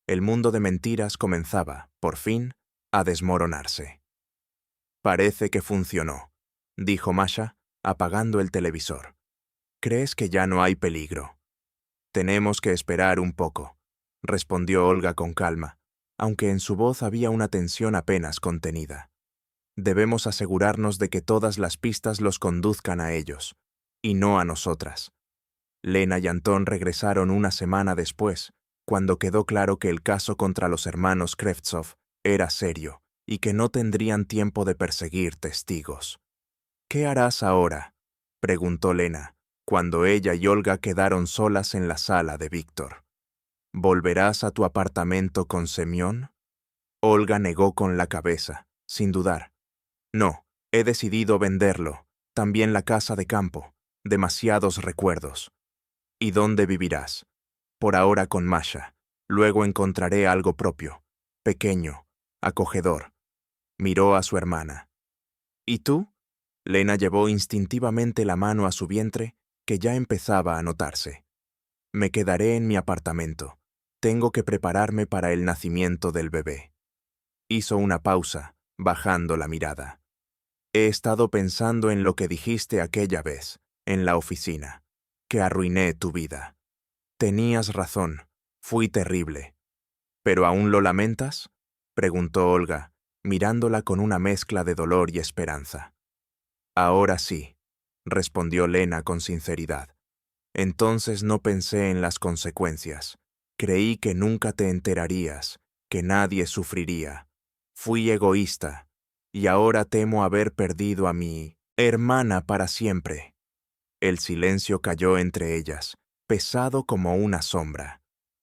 El mundo de mentiras comenzaba, por fin, a desmoronarse. «Parece que funcionó», dijo Masha, apagando el televisor. «¿Crees que ya no hay peligro?» «Tenemos que esperar un poco», respondió Olga con calma, aunque en su voz había una tensión apenas contenida. «Debemos asegurarnos de que todas las pistas los conduzcan a ellos, y no a nosotras». Lena y Antón regresaron una semana después, cuando quedó claro que el caso contra los hermanos Krevtsov era serio y que no tendrían tiempo de perseguir testigos. «¿Qué harás ahora?», preguntó Lena, cuando ella y Olga quedaron solas en la sala de Víctor. «¿Volverás a tu apartamento con Semión?». Olga negó con la cabeza, sin dudar. «No, he decidido venderlo, también la casa de campo, demasiados recuerdos». «¿Y dónde vivirás?». «Por ahora con Masha, luego encontraré algo propio, pequeño, acogedor». Miró a su hermana. «¿Y tú?». Lena llevó instintivamente la mano a su vientre, que ya empezaba a notarse. «Me quedaré en mi apartamento. Tengo que prepararme para el nacimiento del bebé». Hizo una pausa, bajando la mirada. «He estado pensando en lo que dijiste aquella vez, en la oficina, que arruiné tu vida. Tenías razón, fui terrible». «¿Pero aún lo lamentas?», preguntó Olga, mirándola con una mezcla de dolor y esperanza. «Ahora sí», respondió Lena con sinceridad. «Entonces no pensé en las consecuencias. Creí que nunca te enterarías, que nadie sufriría. Fui egoísta, y ahora temo haber perdido a mi hermana para siempre». El silencio cayó entre ellas, pesado como una sombra.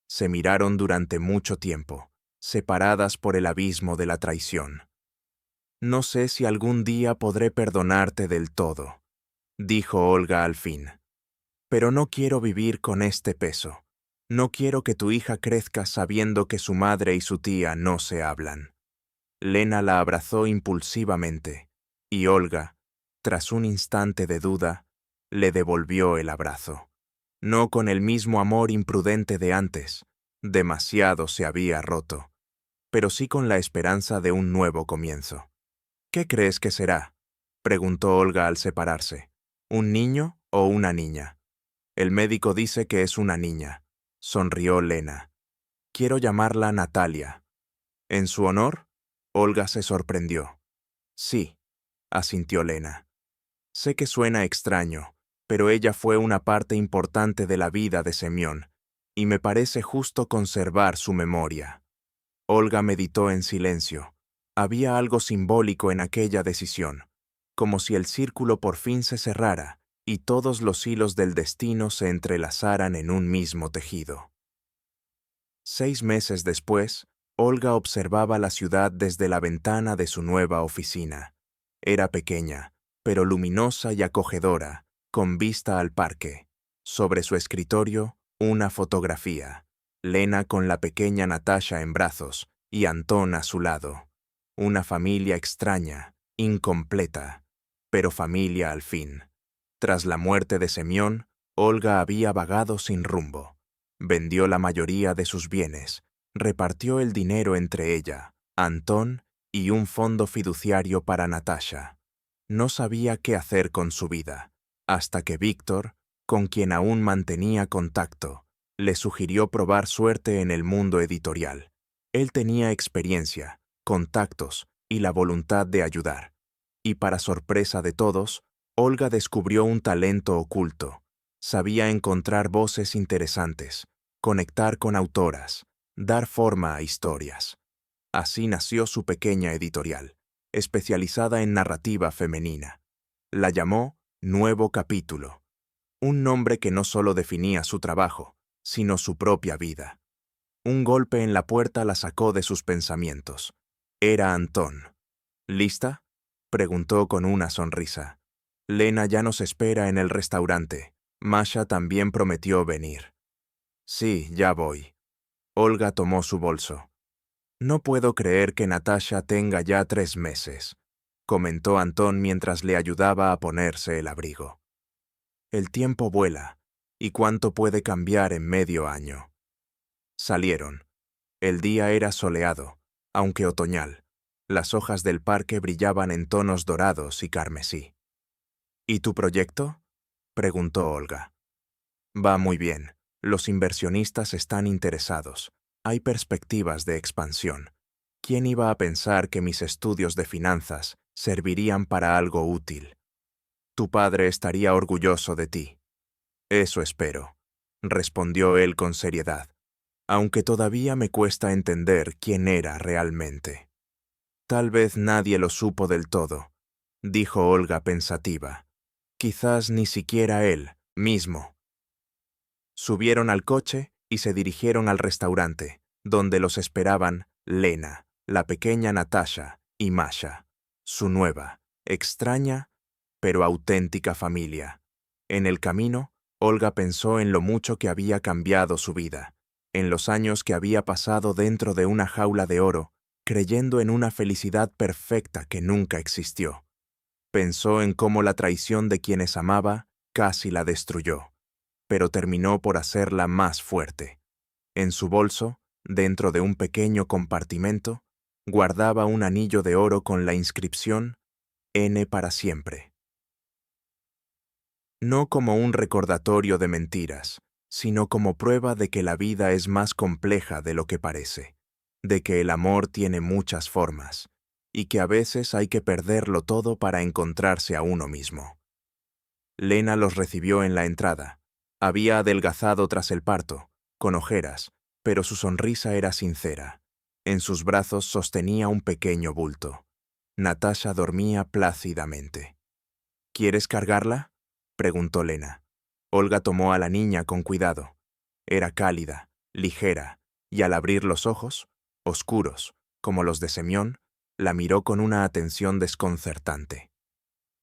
Se miraron durante mucho tiempo, separadas por el abismo de la traición. «No sé si algún día podré perdonarte del todo», dijo Olga al fin. «Pero no quiero vivir con este peso. No quiero que tu hija crezca sabiendo que su madre y su tía no se hablan». Lena la abrazó impulsivamente, y Olga, tras un instante de duda, le devolvió el abrazo. No con el mismo amor imprudente de antes, demasiado se había roto, pero sí con la esperanza de un nuevo comienzo. «¿Qué crees que será?», preguntó Olga al separarse. «¿Un niño o una niña?». «El médico dice que es una niña», sonrió Lena. «Quiero llamarla Natalia». «¿En su honor?». Olga se sorprendió. «Sí», asintió Lena. «Sé que suena extraño, pero ella fue una parte importante de la vida de Semión, y me parece justo conservar su memoria». Olga meditó en silencio. Había algo simbólico en aquella decisión, como si el círculo por fin se cerrara y todos los hilos del destino se entrelazaran en un mismo tejido. 6 meses después, Olga observaba la ciudad desde la ventana de su nueva oficina. Era pequeña, pero luminosa y acogedora, con vista al parque. Sobre su escritorio, una fotografía. Lena con la pequeña Natasha en brazos y Antón a su lado. Una familia extraña, incompleta, pero familia al fin. Tras la muerte de Semión, Olga había vagado sin rumbo. Vendió la mayoría de sus bienes, repartió el dinero entre ella, Antón y un fondo fiduciario para Natasha. No sabía qué hacer con su vida, hasta que Víctor, con quien aún mantenía contacto, le sugirió probar suerte en el mundo editorial. Él tenía experiencia, contactos y la voluntad de ayudar. Y para sorpresa de todos, Olga descubrió un talento oculto. Sabía encontrar voces interesantes, conectar con autoras, dar forma a historias. Así nació su pequeña editorial, especializada en narrativa femenina. La llamó Nuevo Capítulo, un nombre que no solo definía su trabajo, sino su propia vida. Un golpe en la puerta la sacó de sus pensamientos. Era Antón. «¿Lista?», preguntó con una sonrisa. «Lena ya nos espera en el restaurante. Masha también prometió venir». Sí, ya voy. Olga tomó su bolso. No puedo creer que Natasha tenga ya 3 meses, comentó Antón mientras le ayudaba a ponerse el abrigo. El tiempo vuela, y cuánto puede cambiar en medio año. Salieron. El día era soleado, aunque otoñal. Las hojas del parque brillaban en tonos dorados y carmesí. ¿Y tu proyecto?, preguntó Olga. Va muy bien. Los inversionistas están interesados. Hay perspectivas de expansión. ¿Quién iba a pensar que mis estudios de finanzas servirían para algo útil? Tu padre estaría orgulloso de ti. Eso espero, respondió él con seriedad, aunque todavía me cuesta entender quién era realmente. Tal vez nadie lo supo del todo, dijo Olga pensativa. Quizás ni siquiera él mismo. Subieron al coche y se dirigieron al restaurante, donde los esperaban Lena, la pequeña Natasha y Masha, su nueva, extraña, pero auténtica familia. En el camino, Olga pensó en lo mucho que había cambiado su vida, en los años que había pasado dentro de una jaula de oro, creyendo en una felicidad perfecta que nunca existió. Pensó en cómo la traición de quienes amaba casi la destruyó, pero terminó por hacerla más fuerte. En su bolso, dentro de un pequeño compartimento, guardaba un anillo de oro con la inscripción N para siempre. No como un recordatorio de mentiras, sino como prueba de que la vida es más compleja de lo que parece, de que el amor tiene muchas formas, y que a veces hay que perderlo todo para encontrarse a uno mismo. Lena los recibió en la entrada. Había adelgazado tras el parto, con ojeras, pero su sonrisa era sincera. En sus brazos sostenía un pequeño bulto. Natasha dormía plácidamente. ¿Quieres cargarla?, preguntó Lena. Olga tomó a la niña con cuidado. Era cálida, ligera, y al abrir los ojos, oscuros, como los de Semyon, la miró con una atención desconcertante.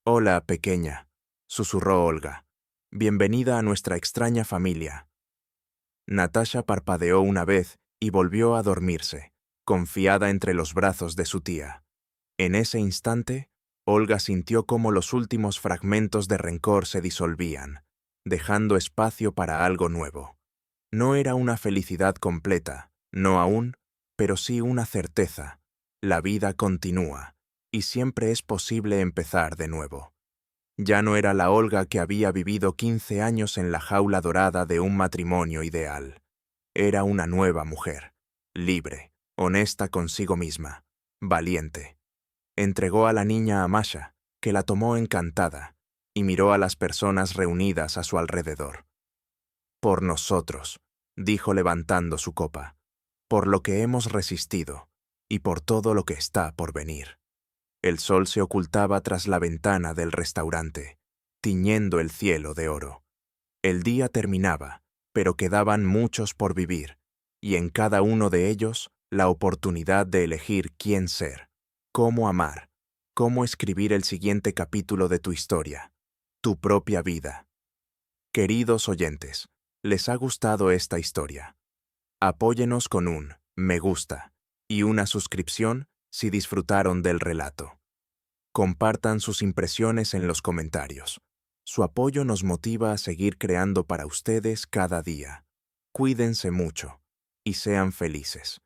«Hola, pequeña», susurró Olga. «Bienvenida a nuestra extraña familia». Natasha parpadeó una vez y volvió a dormirse, confiada entre los brazos de su tía. En ese instante, Olga sintió cómo los últimos fragmentos de rencor se disolvían, dejando espacio para algo nuevo. No era una felicidad completa, no aún, pero sí una certeza. La vida continúa, y siempre es posible empezar de nuevo. Ya no era la Olga que había vivido 15 años en la jaula dorada de un matrimonio ideal. Era una nueva mujer, libre, honesta consigo misma, valiente. Entregó a la niña a Masha, que la tomó encantada, y miró a las personas reunidas a su alrededor. «Por nosotros», dijo levantando su copa, «por lo que hemos resistido, y por todo lo que está por venir». El sol se ocultaba tras la ventana del restaurante, tiñendo el cielo de oro. El día terminaba, pero quedaban muchos por vivir, y en cada uno de ellos la oportunidad de elegir quién ser, cómo amar, cómo escribir el siguiente capítulo de tu historia, tu propia vida. Queridos oyentes, ¿les ha gustado esta historia? Apóyenos con un me gusta y una suscripción si disfrutaron del relato. Compartan sus impresiones en los comentarios. Su apoyo nos motiva a seguir creando para ustedes cada día. Cuídense mucho y sean felices.